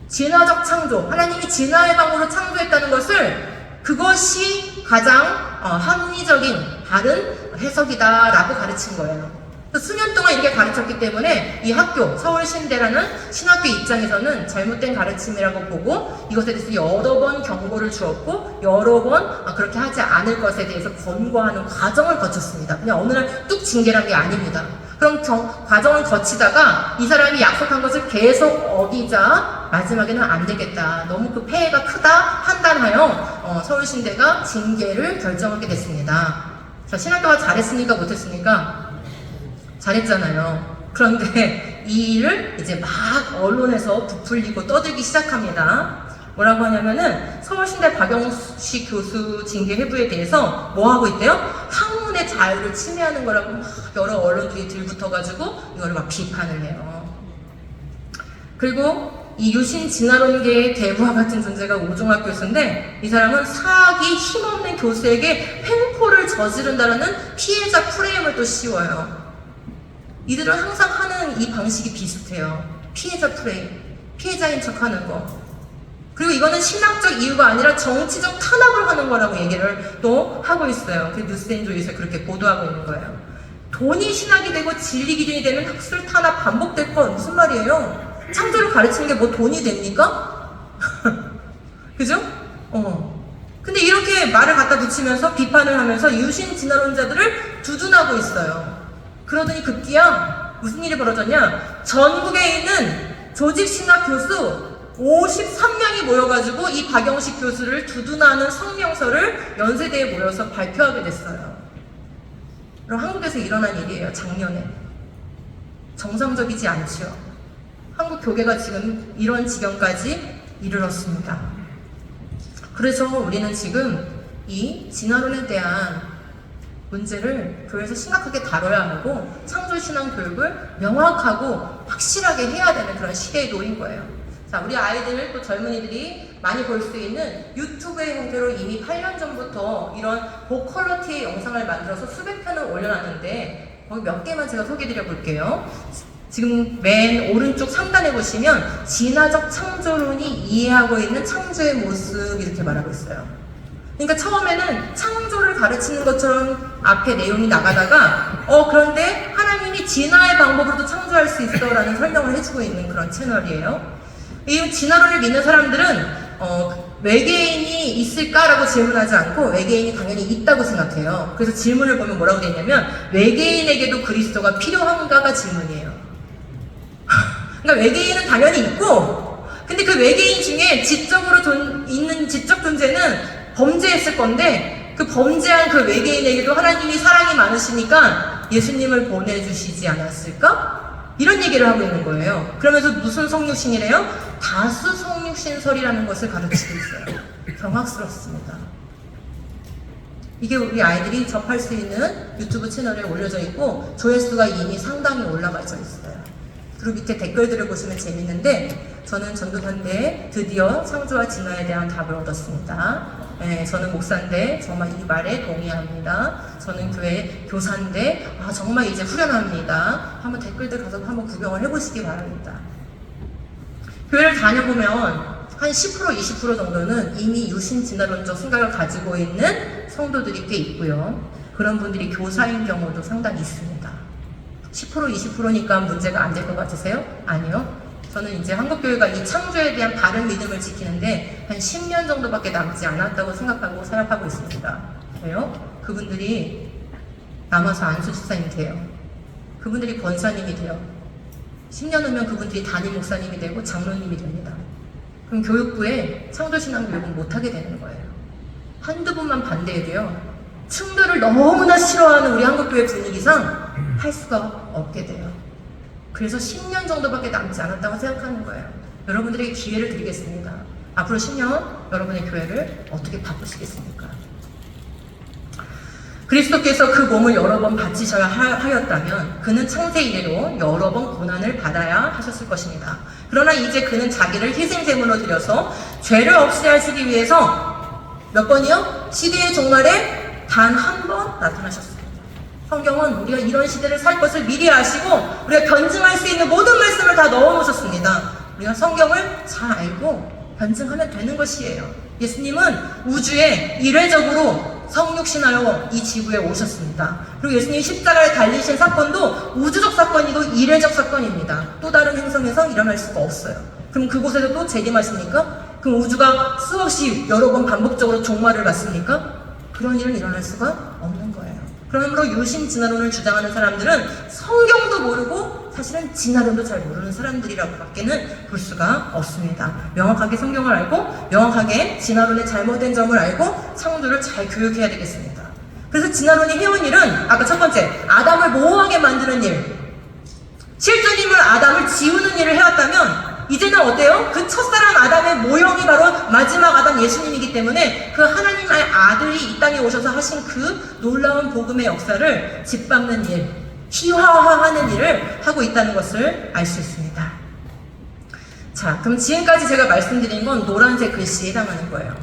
진화적 창조, 하나님이 진화의 방으로 창조했다는 것을, 그것이 가장 합리적인 바른 해석이다 라고 가르친 거예요. 수년 동안 이렇게 가르쳤기 때문에 이 학교, 서울신대라는 신학교 입장에서는 잘못된 가르침이라고 보고 이것에 대해서 여러 번 경고를 주었고 여러 번 그렇게 하지 않을 것에 대해서 권고하는 과정을 거쳤습니다. 그냥 어느 날 뚝 징계란 게 아닙니다. 그럼 과정을 거치다가 이 사람이 약속한 것을 계속 어기자 마지막에는 안 되겠다. 너무 그 폐해가 크다 판단하여 서울신대가 징계를 결정하게 됐습니다. 자, 신학교가 잘했습니까? 못했습니까? 잘했잖아요. 그런데 이 일을 이제 막 언론에서 부풀리고 떠들기 시작합니다. 뭐라고 하냐면은 서울신대 박영식 교수 징계 회부에 대해서 뭐 하고 있대요? 학문의 자유를 침해하는 거라고 막 여러 언론들이 들붙어가지고 이거를 막 비판을 해요. 그리고 이 유신 진화론계의 대부와 같은 존재가 오종학 교수인데 이 사람은 사학이 힘없는 교수에게 횡포를 저지른다는 피해자 프레임을 또 씌워요. 이들은 항상 하는 이 방식이 비슷해요. 피해자 프레임, 피해자인 척 하는 거. 그리고 이거는 신학적 이유가 아니라 정치적 탄압을 하는 거라고 얘기를 또 하고 있어요. 그 뉴스앤조이에서 그렇게 보도하고 있는 거예요. 돈이 신학이 되고 진리 기준이 되면 학술 탄압 반복될 건 무슨 말이에요? 창조를 가르치는 게 뭐 돈이 됩니까? 그죠? 근데 이렇게 말을 갖다 붙이면서 비판을 하면서 유신 진화론자들을 두둔하고 있어요. 그러더니 급기야 무슨 일이 벌어졌냐? 전국에 있는 조직신학 교수 53명이 모여가지고 이 박영식 교수를 두둔하는 성명서를 연세대에 모여서 발표하게 됐어요. 그럼 한국에서 일어난 일이에요. 작년에. 정상적이지 않죠. 한국 교계가 지금 이런 지경까지 이르렀습니다. 그래서 우리는 지금 이 진화론에 대한 문제를 교회에서 심각하게 다뤄야 하고 창조신앙 교육을 명확하고 확실하게 해야 되는 그런 시대에 놓인 거예요. 자, 우리 아이들 또 젊은이들이 많이 볼 수 있는 유튜브의 형태로 이미 8년 전부터 이런 고퀄리티의 영상을 만들어서 수백 편을 올려놨는데 거기 몇 개만 제가 소개해드려 볼게요. 지금 맨 오른쪽 상단에 보시면 진화적 창조론이 이해하고 있는 창조의 모습 이렇게 말하고 있어요. 그러니까 처음에는 창조를 가르치는 것처럼 앞에 내용이 나가다가 그런데 하나님이 진화의 방법으로도 창조할 수 있어 라는 설명을 해주고 있는 그런 채널이에요. 이 진화론을 믿는 사람들은 외계인이 있을까라고 질문하지 않고 외계인이 당연히 있다고 생각해요. 그래서 질문을 보면 뭐라고 되어 있냐면 외계인에게도 그리스도가 필요한가가 질문이에요. 그러니까 외계인은 당연히 있고 근데 그 외계인 중에 지적으로 있는 지적 존재는 범죄했을 건데 그 범죄한 그 외계인에게도 하나님이 사랑이 많으시니까 예수님을 보내주시지 않았을까? 이런 얘기를 하고 있는 거예요. 그러면서 무슨 성육신이래요? 다수 성육신설이라는 것을 가르치고 있어요. 경악스럽습니다. 이게 우리 아이들이 접할 수 있는 유튜브 채널에 올려져 있고 조회수가 이미 상당히 올라가져 있어요. 그리고 밑에 댓글들을 보시면 재밌는데 저는 전도사인데 드디어 창조와 진화에 대한 답을 얻었습니다. 네, 저는 목사인데 정말 이 말에 동의합니다. 저는 교회 교사인데 정말 이제 후련합니다. 한번 댓글들 가서 한번 구경을 해보시기 바랍니다. 교회를 다녀보면 한 10% 20% 정도는 이미 유신 진화론적 생각을 가지고 있는 성도들이 꽤 있고요. 그런 분들이 교사인 경우도 상당히 있습니다. 10% 20%니까 문제가 안 될 것 같으세요? 아니요. 저는 이제 한국교회가 이 창조에 대한 바른 믿음을 지키는데 한 10년 정도밖에 남지 않았다고 생각하고 살아가고 있습니다. 왜요? 그분들이 남아서 안수집사님이 돼요. 그분들이 권사님이 돼요. 10년 후면 그분들이 담임 목사님이 되고 장로님이 됩니다. 그럼 교육부에 창조신앙 교육은 못하게 되는 거예요. 한두 분만 반대해도요. 충돌을 너무나 싫어하는 우리 한국교회 분위기상 할 수가 없게 돼요. 그래서 10년 정도밖에 남지 않았다고 생각하는 거예요. 여러분들에게 기회를 드리겠습니다. 앞으로 10년 여러분의 교회를 어떻게 바꾸시겠습니까? 그리스도께서 그 몸을 여러 번 바치셔야 하였다면 그는 창세 이래로 여러 번 고난을 받아야 하셨을 것입니다. 그러나 이제 그는 자기를 희생제물로 드려서 죄를 없이 하시기 위해서 몇 번이요? 시대의 종말에 단 한 번 나타나셨습니다. 성경은 우리가 이런 시대를 살 것을 미리 아시고 우리가 변증할 수 있는 모든 말씀을 다 넣어놓으셨습니다. 우리가 성경을 잘 알고 변증하면 되는 것이에요. 예수님은 우주에 이례적으로 성육신하여 이 지구에 오셨습니다. 그리고 예수님이 십자가에 달리신 사건도 우주적 사건이고 이례적 사건입니다. 또 다른 행성에서 일어날 수가 없어요. 그럼 그곳에서 또 재림하십니까? 그럼 우주가 수없이 여러 번 반복적으로 종말을 받습니까? 그런 일은 일어날 수가 없는 거예요. 그러므로 유신 진화론을 주장하는 사람들은 성경도 모르고 사실은 진화론도 잘 모르는 사람들이라고 밖에는 볼 수가 없습니다. 명확하게 성경을 알고 명확하게 진화론의 잘못된 점을 알고 성도를 잘 교육해야 되겠습니다. 그래서 진화론이 해온 일은 아까 첫 번째, 아담을 모호하게 만드는 일, 실존임을 아담을 지우는 일을 해왔다면 이제는 어때요? 그 첫사람 아담의 모형이 바로 마지막 아담 예수님이기 때문에 그 하나님의 아들이 이 땅에 오셔서 하신 그 놀라운 복음의 역사를 짓밟는 일, 희화화하는 일을 하고 있다는 것을 알 수 있습니다. 자, 그럼 지금까지 제가 말씀드린 건 노란색 글씨에 해당하는 거예요.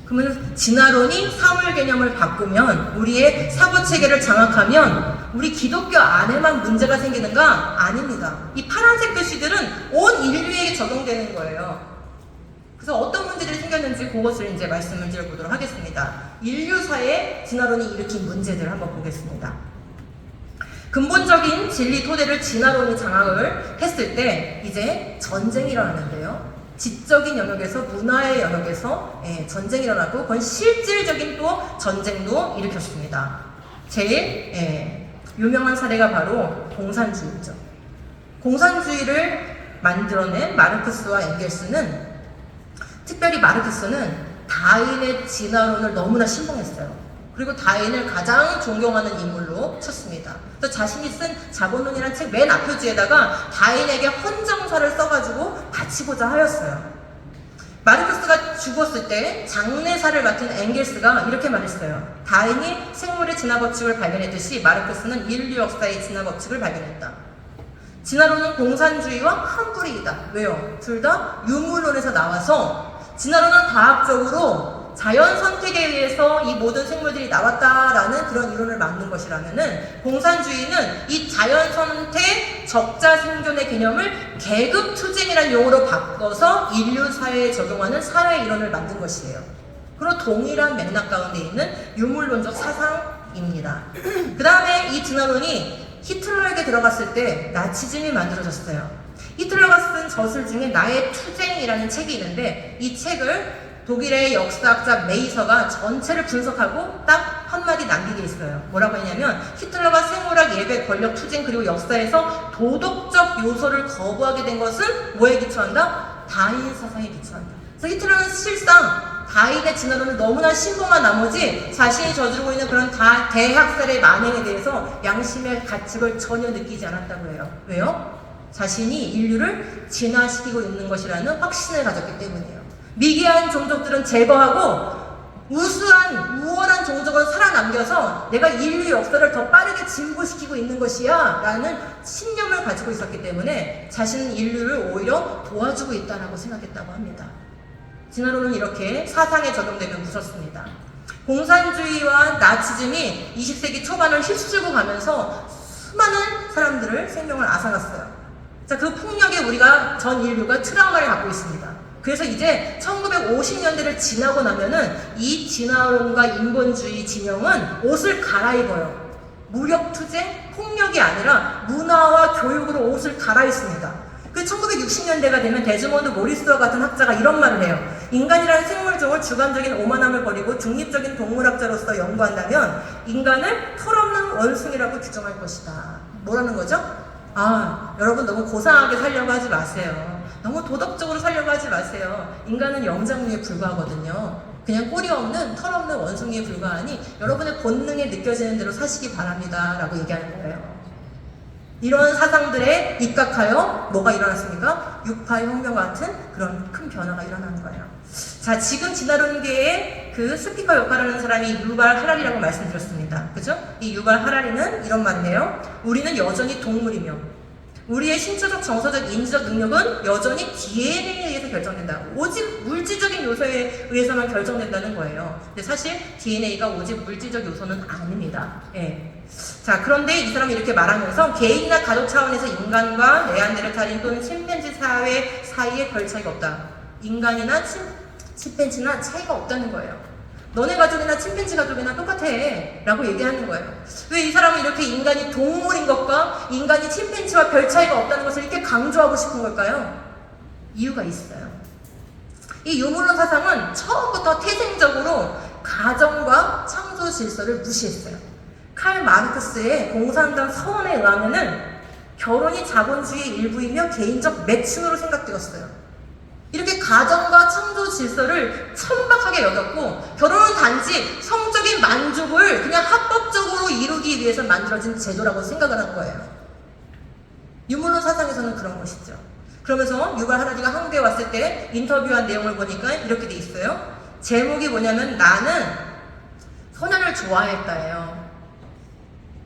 그러면 진화론이 사물 개념을 바꾸면, 우리의 사고체계를 장악하면 우리 기독교 안에만 문제가 생기는가? 아닙니다. 이 파란색 글씨들은 온 인류에게 적용되는 거예요. 그래서 어떤 문제들이 생겼는지 그것을 이제 말씀을 드려보도록 하겠습니다. 인류사의 진화론이 일으킨 문제들을 한번 보겠습니다. 근본적인 진리 토대를 진화론이 장악을 했을 때 이제 전쟁이 일어나는데요. 지적인 영역에서, 문화의 영역에서 전쟁이 일어나고, 그건 실질적인 또 전쟁도 일으켰습니다. 제일 유명한 사례가 바로 공산주의죠. 공산주의를 만들어낸 마르크스와 엥겔스는, 특별히 마르크스는 다인의 진화론을 너무나 신봉했어요. 그리고 다인을 가장 존경하는 인물로 쳤습니다. 또 자신이 쓴 자본론이라는 책 맨 앞표지에다가 다인에게 헌정사를 써가지고 바치고자 하였어요. 마르크스가 죽었을 때 장례사를 맡은 엥겔스가 이렇게 말했어요. 다인이 생물의 진화 법칙을 발견했듯이 마르크스는 인류 역사의 진화 법칙을 발견했다. 진화론은 공산주의와 한 뿌리이다. 왜요? 둘 다 유물론에서 나와서, 진화론은 과학적으로 자연 선택에 의해서 이 모든 생물들이 나왔다라는 그런 이론을 만든 것이라면은, 공산주의는 이 자연 선택, 적자 생존의 개념을 계급 투쟁이라는 용어로 바꿔서 인류 사회에 적용하는 사회 이론을 만든 것이에요. 그리고 동일한 맥락 가운데 있는 유물론적 사상입니다. 그 다음에 이 진화론이 히틀러에게 들어갔을 때 나치즘이 만들어졌어요. 히틀러가 쓴 저술 중에 나의 투쟁이라는 책이 있는데, 이 책을 독일의 역사학자 메이서가 전체를 분석하고 딱 한마디 남기게 있어요. 뭐라고 했냐면, 히틀러가 생물학, 예배, 권력, 투쟁, 그리고 역사에서 도덕적 요소를 거부하게 된 것은 뭐에 기초한다? 다인 사상에 기초한다. 그래서 히틀러는 실상 다인의 진화론을 너무나 신봉한 나머지 자신이 저지르고 있는 그런 대학살의 만행에 대해서 양심의 가책을 전혀 느끼지 않았다고 해요. 왜요? 자신이 인류를 진화시키고 있는 것이라는 확신을 가졌기 때문이에요. 미개한 종족들은 제거하고 우수한, 우월한 종족을 살아남겨서 내가 인류 역사를 더 빠르게 진보시키고 있는 것이야 라는 신념을 가지고 있었기 때문에 자신은 인류를 오히려 도와주고 있다고 생각했다고 합니다. 진화론은 이렇게 사상에 적용되면 무섭습니다. 공산주의와 나치즘이 20세기 초반을 휩쓸고 가면서 수많은 사람들을 생명을 앗아갔어요. 자, 그 폭력에 우리가, 전 인류가 트라우마를 갖고 있습니다. 그래서 이제 1950년대를 지나고 나면은 이 진화론과 인본주의 진영은 옷을 갈아입어요. 무력투쟁, 폭력이 아니라 문화와 교육으로 옷을 갈아입습니다. 그 1960년대가 되면 데즈몬드 모리스와 같은 학자가 이런 말을 해요. 인간이라는 생물종을 주관적인 오만함을 버리고 중립적인 동물학자로서 연구한다면 인간을 털없는 원숭이라고 규정할 것이다. 뭐라는 거죠? 여러분 너무 고상하게 살려고 하지 마세요. 너무 도덕적으로 살려고 하지 마세요. 인간은 영장류에 불과하거든요. 그냥 꼬리 없는, 털 없는 원숭이에 불과하니 여러분의 본능에 느껴지는 대로 사시기 바랍니다 라고 얘기하는 거예요. 이런 사상들에 입각하여 뭐가 일어났습니까? 6.8 혁명과 같은 그런 큰 변화가 일어나는 거예요. 자, 지금 진화론계의 그 스피커 역할을 하는 사람이 유발 하라리라고 말씀드렸습니다. 그죠? 이 유발 하라리는 이런 말을 해요. 우리는 여전히 동물이며 우리의 신체적, 정서적, 인지적 능력은 여전히 DNA에 의해서 결정된다. 오직 물질적인 요소에 의해서만 결정된다는 거예요. 근데 사실 DNA가 오직 물질적 요소는 아닙니다. 예. 자, 그런데 이 사람이 이렇게 말하면서 개인이나 가족 차원에서 인간과 네안데르탈인 또는 침팬지 사회 사이에 별 차이가 없다. 인간이나 침팬지나 차이가 없다는 거예요. 너네 가족이나 침팬지 가족이나 똑같아 라고 얘기하는 거예요. 왜 이 사람은 이렇게 인간이 동물인 것과 인간이 침팬지와 별 차이가 없다는 것을 이렇게 강조하고 싶은 걸까요? 이유가 있어요. 이 유물론 사상은 처음부터 태생적으로 가정과 창조 질서를 무시했어요. 칼 마르크스의 공산당 서원에 의하면은 결혼이 자본주의 일부이며 개인적 매춘으로 생각되었어요. 이렇게 가정과 창조 질서를 천박하게 여겼고, 결혼은 단지 성적인 만족을 그냥 합법적으로 이루기 위해서 만들어진 제도라고 생각을 한 거예요. 유물론 사상에서는 그런 것이죠. 그러면서 유발 하라리가 한국에 왔을 때 인터뷰한 내용을 보니까 이렇게 돼 있어요. 제목이 뭐냐면 나는 소년을 좋아했다예요.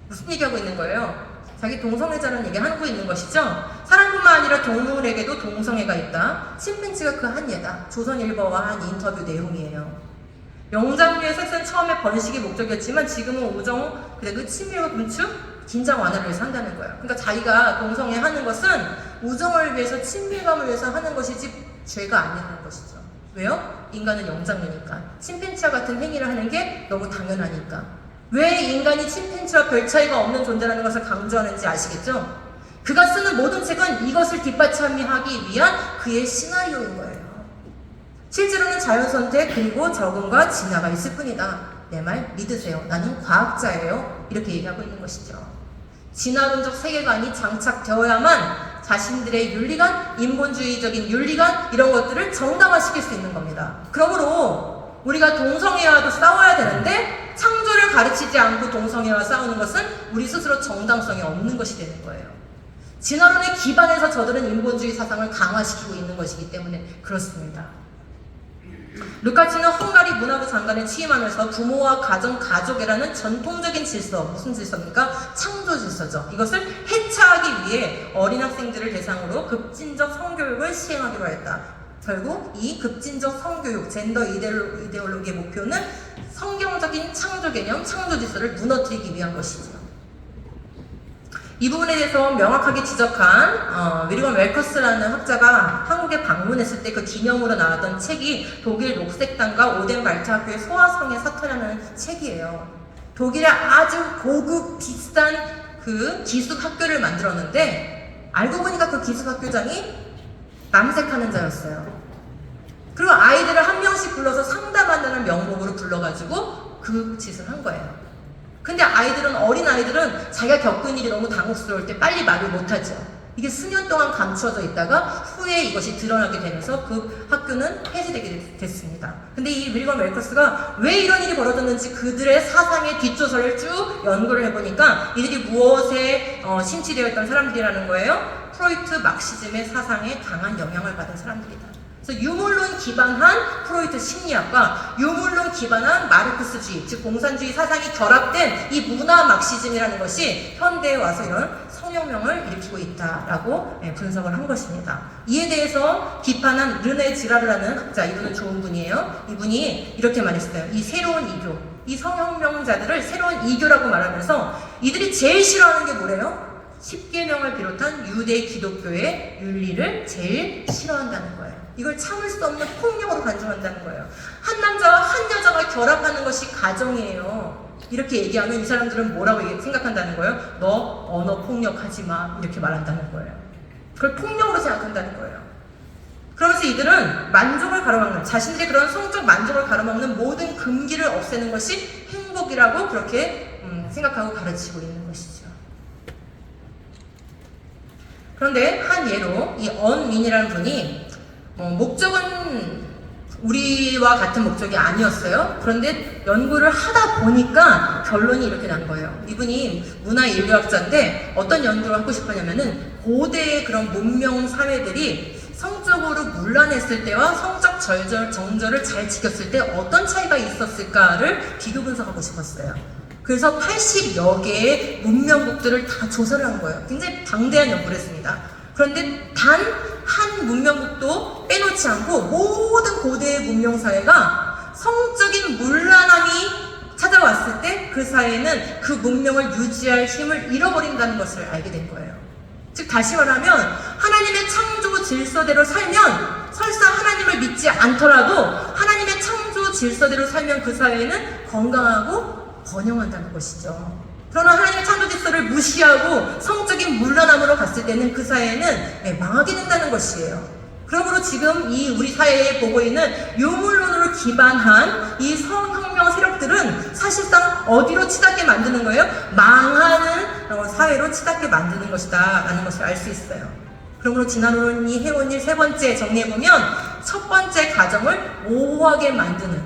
무슨 얘기하고 있는 거예요? 자기 동성애자라는 얘기 하고 있는 것이죠. 사람뿐만 아니라 동물에게도 동성애가 있다. 침팬지가 그 한 예다. 조선일보와 한 인터뷰 내용이에요. 영장류의 섹스는 처음에 번식이 목적이었지만 지금은 우정, 그리고 친밀과 금축, 긴장 완화를 위해서 한다는 거예요. 그러니까 자기가 동성애 하는 것은 우정을 위해서, 친밀감을 위해서 하는 것이지 죄가 아니라는 것이죠. 왜요? 인간은 영장류니까. 침팬지와 같은 행위를 하는 게 너무 당연하니까. 왜 인간이 침팬지와 별 차이가 없는 존재라는 것을 강조하는지 아시겠죠? 그가 쓰는 모든 책은 이것을 뒷받침하기 위한 그의 시나리오인 거예요. 실제로는 자연선택 그리고 적응과 진화가 있을 뿐이다. 내 말 믿으세요. 나는 과학자예요. 이렇게 얘기하고 있는 것이죠. 진화론적 세계관이 장착되어야만 자신들의 윤리관, 인본주의적인 윤리관 이런 것들을 정당화시킬 수 있는 겁니다. 그러므로 우리가 동성애와도 싸워야 되는데 창조를 가르치지 않고 동성애와 싸우는 것은 우리 스스로 정당성이 없는 것이 되는 거예요. 진화론에 기반해서 저들은 인본주의 사상을 강화시키고 있는 것이기 때문에 그렇습니다. 루카치는 헝가리 문화부 장관에 취임하면서 부모와 가정, 가족이라는 전통적인 질서, 무슨 질서입니까? 창조 질서죠. 이것을 해체하기 위해 어린 학생들을 대상으로 급진적 성교육을 시행하기로 했다. 결국 이 급진적 성교육, 젠더 이데올로기의 목표는 성경적인 창조 개념, 창조 질서를 무너뜨리기 위한 것이죠. 이 부분에 대해서 명확하게 지적한 윌리엄 웰커스라는 학자가 한국에 방문했을 때 그 기념으로 나왔던 책이 독일 녹색당과 오덴발트 학교의 소아성의 사토라는 책이에요. 독일의 아주 고급 비싼 그 기숙 학교를 만들었는데 알고 보니까 그 기숙 학교장이 남색하는 자였어요. 그리고 아이들을 한 명씩 불러서 상담한다는 명목으로 불러가지고 그 짓을 한 거예요. 근데 어린 아이들은 자기가 겪은 일이 너무 당혹스러울 때 빨리 말을 못하죠. 이게 수년 동안 감추어져 있다가 후에 이것이 드러나게 되면서 그 학교는 폐지되게 됐습니다. 근데 이 윌리엄 웰커스가 왜 이런 일이 벌어졌는지 그들의 사상의 뒷조서를 쭉 연구를 해보니까 이들이 무엇에 심취되어 있던 사람들이라는 거예요. 프로이트 막시즘의 사상에 강한 영향을 받은 사람들이다. 그래서 유물론 기반한 프로이트 심리학과 유물론 기반한 마르크스주의, 즉 공산주의 사상이 결합된 이 문화 막시즘이라는 것이 현대에 와서 이런 성혁명을 일으키고 있다라고 분석을 한 것입니다. 이에 대해서 비판한 르네 지라르라는 학자, 이분은 좋은 분이에요. 이분이 이렇게 말했어요. 이 새로운 이교, 이 성혁명자들을 새로운 이교라고 말하면서 이들이 제일 싫어하는 게 뭐래요? 10계명을 비롯한 유대 기독교의 윤리를 제일 싫어한다는 거예요. 이걸 참을 수 없는 폭력으로 간주한다는 거예요. 한 남자와 한 여자가 결합하는 것이 가정이에요. 이렇게 얘기하면 이 사람들은 뭐라고 생각한다는 거예요? 너 언어 폭력하지 마. 이렇게 말한다는 거예요. 그걸 폭력으로 생각한다는 거예요. 그러면서 이들은 만족을 가로막는, 자신들의 그런 성적 만족을 가로막는 모든 금기를 없애는 것이 행복이라고 그렇게 생각하고 가르치고 있는 것이죠. 그런데 한 예로 이 언윈이라는 분이 목적은 우리와 같은 목적이 아니었어요. 그런데 연구를 하다 보니까 결론이 이렇게 난 거예요. 이분이 문화인류학자인데 어떤 연구를 하고 싶었냐면은 고대의 그런 문명 사회들이 성적으로 문란했을 때와 성적 정절을 잘 지켰을 때 어떤 차이가 있었을까를 비교 분석하고 싶었어요. 그래서 80여 개의 문명국들을 다 조사를 한 거예요. 굉장히 방대한 연구를 했습니다. 그런데 단 한 문명국도 빼놓지 않고 모든 고대의 문명사회가 성적인 문란함이 찾아왔을 때 그 사회는 그 문명을 유지할 힘을 잃어버린다는 것을 알게 된 거예요. 즉 다시 말하면 하나님의 창조 질서대로 살면 설사 하나님을 믿지 않더라도 하나님의 창조 질서대로 살면 그 사회는 건강하고 번영한다는 것이죠. 그러나 하나님의 창조 질서를 무시하고 성적인 물러남으로 갔을 때는 그 사회는 망하게 된다는 것이에요. 그러므로 지금 이 우리 사회에 보고 있는 유물론으로 기반한 이 성혁명 세력들은 사실상 어디로 치닫게 만드는 거예요? 망하는 사회로 치닫게 만드는 것이다 라는 것을 알 수 있어요. 그러므로 진화론이 해온 일 세 번째 정리해보면 첫 번째 가정을 모호하게 만드는,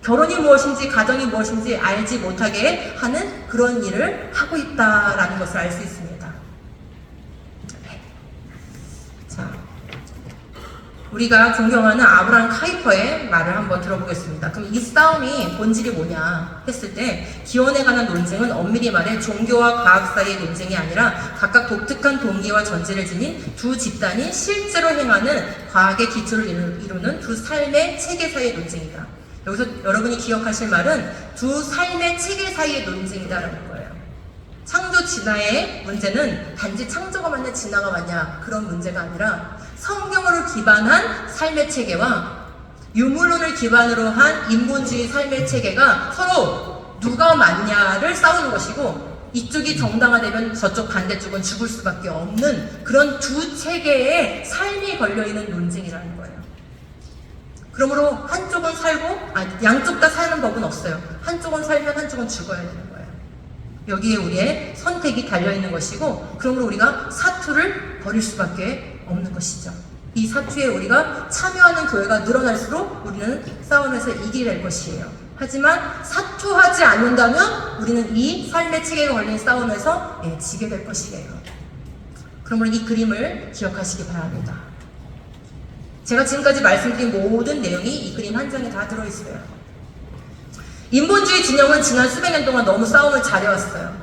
결혼이 무엇인지 가정이 무엇인지 알지 못하게 하는 그런 일을 하고 있다라는 것을 알 수 있습니다. 자, 우리가 존경하는 아브라함 카이퍼의 말을 한번 들어보겠습니다. 그럼 이 싸움이 본질이 뭐냐 했을 때, 기원에 관한 논쟁은 엄밀히 말해 종교와 과학 사이의 논쟁이 아니라 각각 독특한 동기와 전제를 지닌 두 집단이 실제로 행하는 과학의 기초를 이루는 두 삶의 체계 사이의 논쟁이다. 여기서 여러분이 기억하실 말은 두 삶의 체계 사이의 논쟁이다라는 거예요. 창조 진화의 문제는 단지 창조가 맞냐 진화가 맞냐 그런 문제가 아니라 성경으로 기반한 삶의 체계와 유물론을 기반으로 한 인본주의 삶의 체계가 서로 누가 맞냐를 싸우는 것이고, 이쪽이 정당화되면 저쪽 반대쪽은 죽을 수밖에 없는 그런 두 체계의 삶이 걸려있는 논쟁이라는 거예요. 그러므로 한쪽은 살고, 양쪽 다 사는 법은 없어요. 한쪽은 살면 한쪽은 죽어야 되는 거예요. 여기에 우리의 선택이 달려있는 것이고, 그러므로 우리가 사투를 벌일 수밖에 없는 것이죠. 이 사투에 우리가 참여하는 교회가 늘어날수록 우리는 싸움에서 이기게 될 것이에요. 하지만 사투하지 않는다면 우리는 이 삶의 체계가 걸린 싸움에서 지게 될 것이에요. 그러므로 이 그림을 기억하시기 바랍니다. 제가 지금까지 말씀드린 모든 내용이 이 그림 한 장에 다 들어있어요. 인본주의 진영은 지난 수백 년 동안 너무 싸움을 잘해왔어요.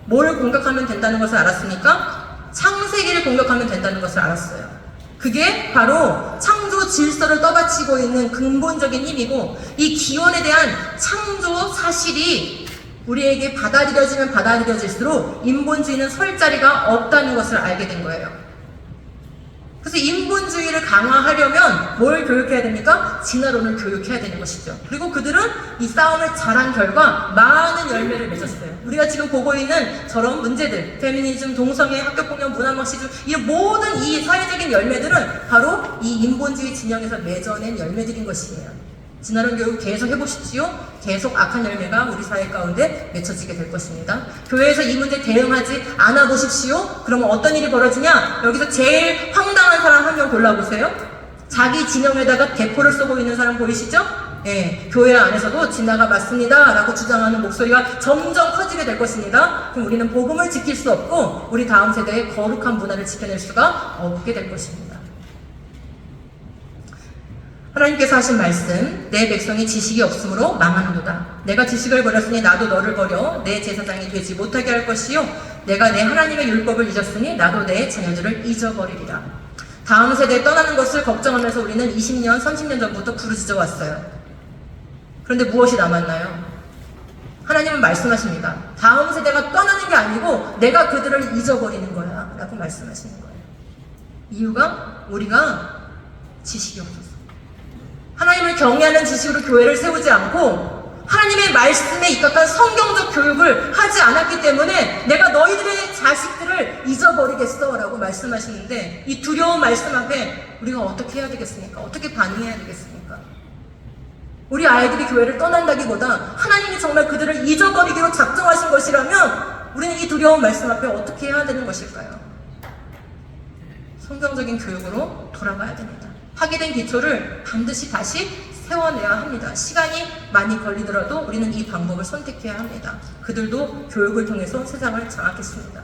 뭘 공격하면 된다는 것을 알았습니까? 창세기를 공격하면 된다는 것을 알았어요. 그게 바로 창조 질서를 떠받치고 있는 근본적인 힘이고, 이 기원에 대한 창조 사실이 우리에게 받아들여지면 받아들여질수록 인본주의는 설 자리가 없다는 것을 알게 된 거예요. 그래서 인본주의를 강화하려면 뭘 교육해야 됩니까? 진화론을 교육해야 되는 것이죠. 그리고 그들은 이 싸움을 잘한 결과 많은 열매를 맺었어요. 우리가 지금 보고 있는 저런 문제들, 페미니즘, 동성애, 학교폭력, 문화막시즘, 이 모든 이 사회적인 열매들은 바로 이 인본주의 진영에서 맺어낸 열매들인 것이에요. 진화론 교육 계속 해보십시오. 계속 악한 열매가 우리 사회 가운데 맺혀지게 될 것입니다. 교회에서 이 문제 대응하지 않아 보십시오. 그러면 어떤 일이 벌어지냐? 여기서 제일 황당한 사람 한 명 골라보세요. 자기 진영에다가 대포를 쏘고 있는 사람 보이시죠? 교회 안에서도 진화가 맞습니다 라고 주장하는 목소리가 점점 커지게 될 것입니다. 그럼 우리는 복음을 지킬 수 없고 우리 다음 세대의 거룩한 문화를 지켜낼 수가 없게 될 것입니다. 하나님께서 하신 말씀, 내 백성이 지식이 없으므로 망하는도다. 내가 지식을 버렸으니 나도 너를 버려 내 제사장이 되지 못하게 할 것이요, 내가 내 하나님의 율법을 잊었으니 나도 내 자녀들을 잊어버리리라. 다음 세대에 떠나는 것을 걱정하면서 우리는 20년, 30년 전부터 부르짖어 왔어요. 그런데 무엇이 남았나요? 하나님은 말씀하십니다. 다음 세대가 떠나는 게 아니고 내가 그들을 잊어버리는 거야 라고 말씀하시는 거예요. 이유가 우리가 지식이 없어서, 하나님을 경외하는 지식으로 교회를 세우지 않고 하나님의 말씀에 입각한 성경적 교육을 하지 않았기 때문에 내가 너희들의 자식들을 잊어버리겠어 라고 말씀하시는데, 이 두려운 말씀 앞에 우리가 어떻게 해야 되겠습니까? 어떻게 반응해야 되겠습니까? 우리 아이들이 교회를 떠난다기보다 하나님이 정말 그들을 잊어버리기로 작정하신 것이라면 우리는 이 두려운 말씀 앞에 어떻게 해야 되는 것일까요? 성경적인 교육으로 돌아가야 됩니다. 파괴된 기초를 반드시 다시 세워내야 합니다. 시간이 많이 걸리더라도 우리는 이 방법을 선택해야 합니다. 그들도 교육을 통해서 세상을 장악했습니다.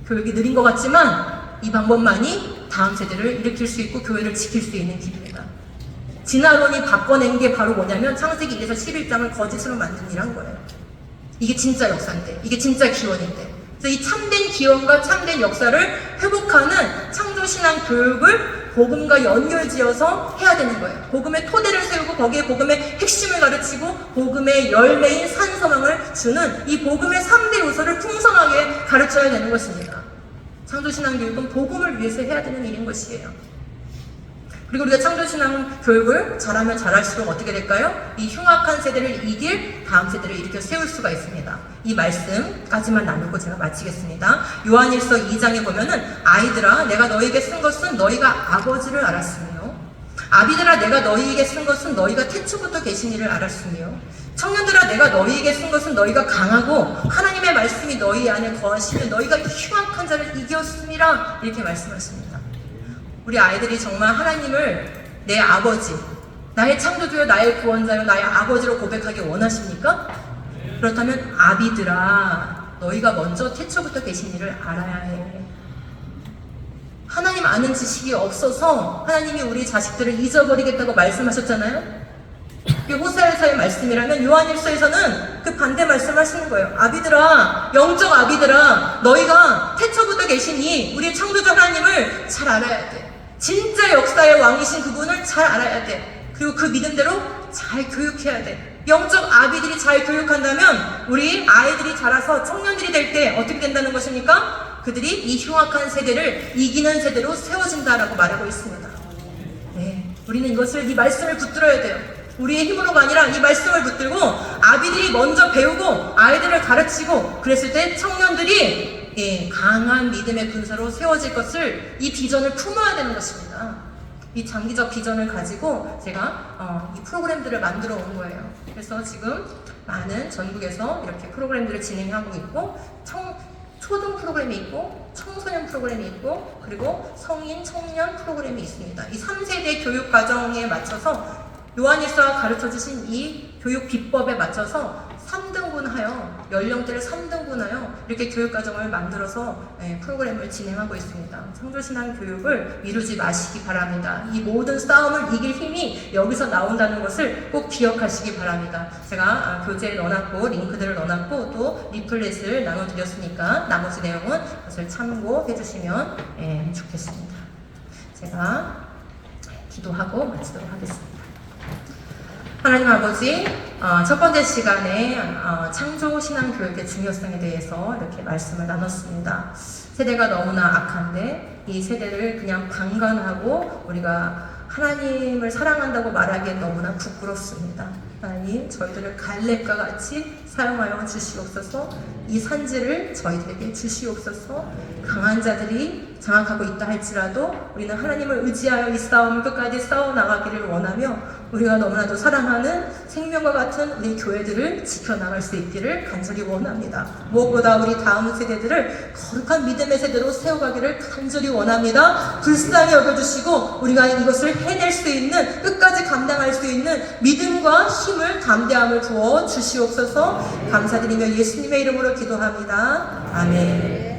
교육이 느린 것 같지만 이 방법만이 다음 세대를 일으킬 수 있고 교회를 지킬 수 있는 길입니다. 진화론이 바꿔낸 게 바로 뭐냐면 창세기 1에서 11장을 거짓으로 만든 일한 거예요. 이게 진짜 역사인데, 이게 진짜 기원인데, 그래서 이 참된 기원과 참된 역사를 회복하는 창조신앙 교육을 복음과 연결지어서 해야 되는 거예요. 복음의 토대를 세우고 거기에 복음의 핵심을 가르치고 복음의 열매인 산소망을 주는 이 복음의 3대 요소를 풍성하게 가르쳐야 되는 것입니다. 창조신앙 교육은 복음을 위해서 해야 되는 일인 것이에요. 그리고 우리가 창조신앙 교육을 잘하면 잘할수록 어떻게 될까요? 이 흉악한 세대를 이길 다음 세대를 일으켜 세울 수가 있습니다. 이 말씀까지만 나누고 제가 마치겠습니다. 요한일서 2장에 보면은 아이들아 내가 너희에게 쓴 것은 너희가 아버지를 알았으며 아비들아 내가 너희에게 쓴 것은 너희가 태초부터 계신 이를 알았으며 청년들아 내가 너희에게 쓴 것은 너희가 강하고 하나님의 말씀이 너희 안에 거하시며 너희가 흉악한 자를 이겼음이라 이렇게 말씀하십니다. 우리 아이들이 정말 하나님을 내 아버지, 나의 창조주여 나의 구원자여 나의 아버지로 고백하기 원하십니까? 그렇다면 아비들아 너희가 먼저 태초부터 계신 이를 알아야 해. 하나님 아는 지식이 없어서 하나님이 우리 자식들을 잊어버리겠다고 말씀하셨잖아요. 이게 호세아서의 말씀이라면 요한일서에서는 그 반대 말씀하시는 거예요. 아비들아, 영적 아비들아, 너희가 태초부터 계시니 우리 창조주 하나님을 잘 알아야 돼. 진짜 역사의 왕이신 그분을 잘 알아야 돼. 그리고 그 믿음대로 잘 교육해야 돼. 영적 아비들이 잘 교육한다면 우리 아이들이 자라서 청년들이 될 때 어떻게 된다는 것입니까? 그들이 이 흉악한 세대를 이기는 세대로 세워진다라고 말하고 있습니다. 네, 우리는 이 말씀을 붙들어야 돼요. 우리의 힘으로가 아니라 이 말씀을 붙들고 아비들이 먼저 배우고 아이들을 가르치고 그랬을 때 청년들이 강한 믿음의 군사로 세워질 것을 이 비전을 품어야 되는 것입니다. 이 장기적 비전을 가지고 제가 이 프로그램들을 만들어 온 거예요. 그래서 지금 많은 전국에서 이렇게 프로그램들을 진행하고 있고 초등 프로그램이 있고 청소년 프로그램이 있고 그리고 성인, 청년 프로그램이 있습니다. 이 3세대 교육 과정에 맞춰서 요한일서가 가르쳐주신 이 교육 비법에 맞춰서 3등분하여 연령대를 3등분하여 이렇게 교육과정을 만들어서 프로그램을 진행하고 있습니다. 창조신앙 교육을 미루지 마시기 바랍니다. 이 모든 싸움을 이길 힘이 여기서 나온다는 것을 꼭 기억하시기 바랍니다. 제가 교재에 넣어놨고 링크들을 넣어놨고 또 리플렛을 나눠드렸으니까 나머지 내용은 그것을 참고해 주시면 좋겠습니다. 제가 기도하고 마치도록 하겠습니다. 하나님 아버지, 첫 번째 시간에 창조신앙교육의 중요성에 대해서 이렇게 말씀을 나눴습니다. 세대가 너무나 악한데 이 세대를 그냥 방관하고 우리가 하나님을 사랑한다고 말하기엔 너무나 부끄럽습니다. 하나님, 저희들을 갈렙과 같이 사용하여 주시옵소서. 이 산지를 저희들에게 주시옵소서. 강한 자들이 장악하고 있다 할지라도 우리는 하나님을 의지하여 이 싸움을 끝까지 싸워나가기를 원하며 우리가 너무나도 사랑하는 생명과 같은 우리 교회들을 지켜나갈 수 있기를 간절히 원합니다. 무엇보다 우리 다음 세대들을 거룩한 믿음의 세대로 세워가기를 간절히 원합니다. 불쌍히 여겨주시고 우리가 이것을 해낼 수 있는, 끝까지 감당할 수 있는 믿음과 힘을, 담대함을 부어 주시옵소서. 감사드리며 예수님의 이름으로 기도합니다. 아멘.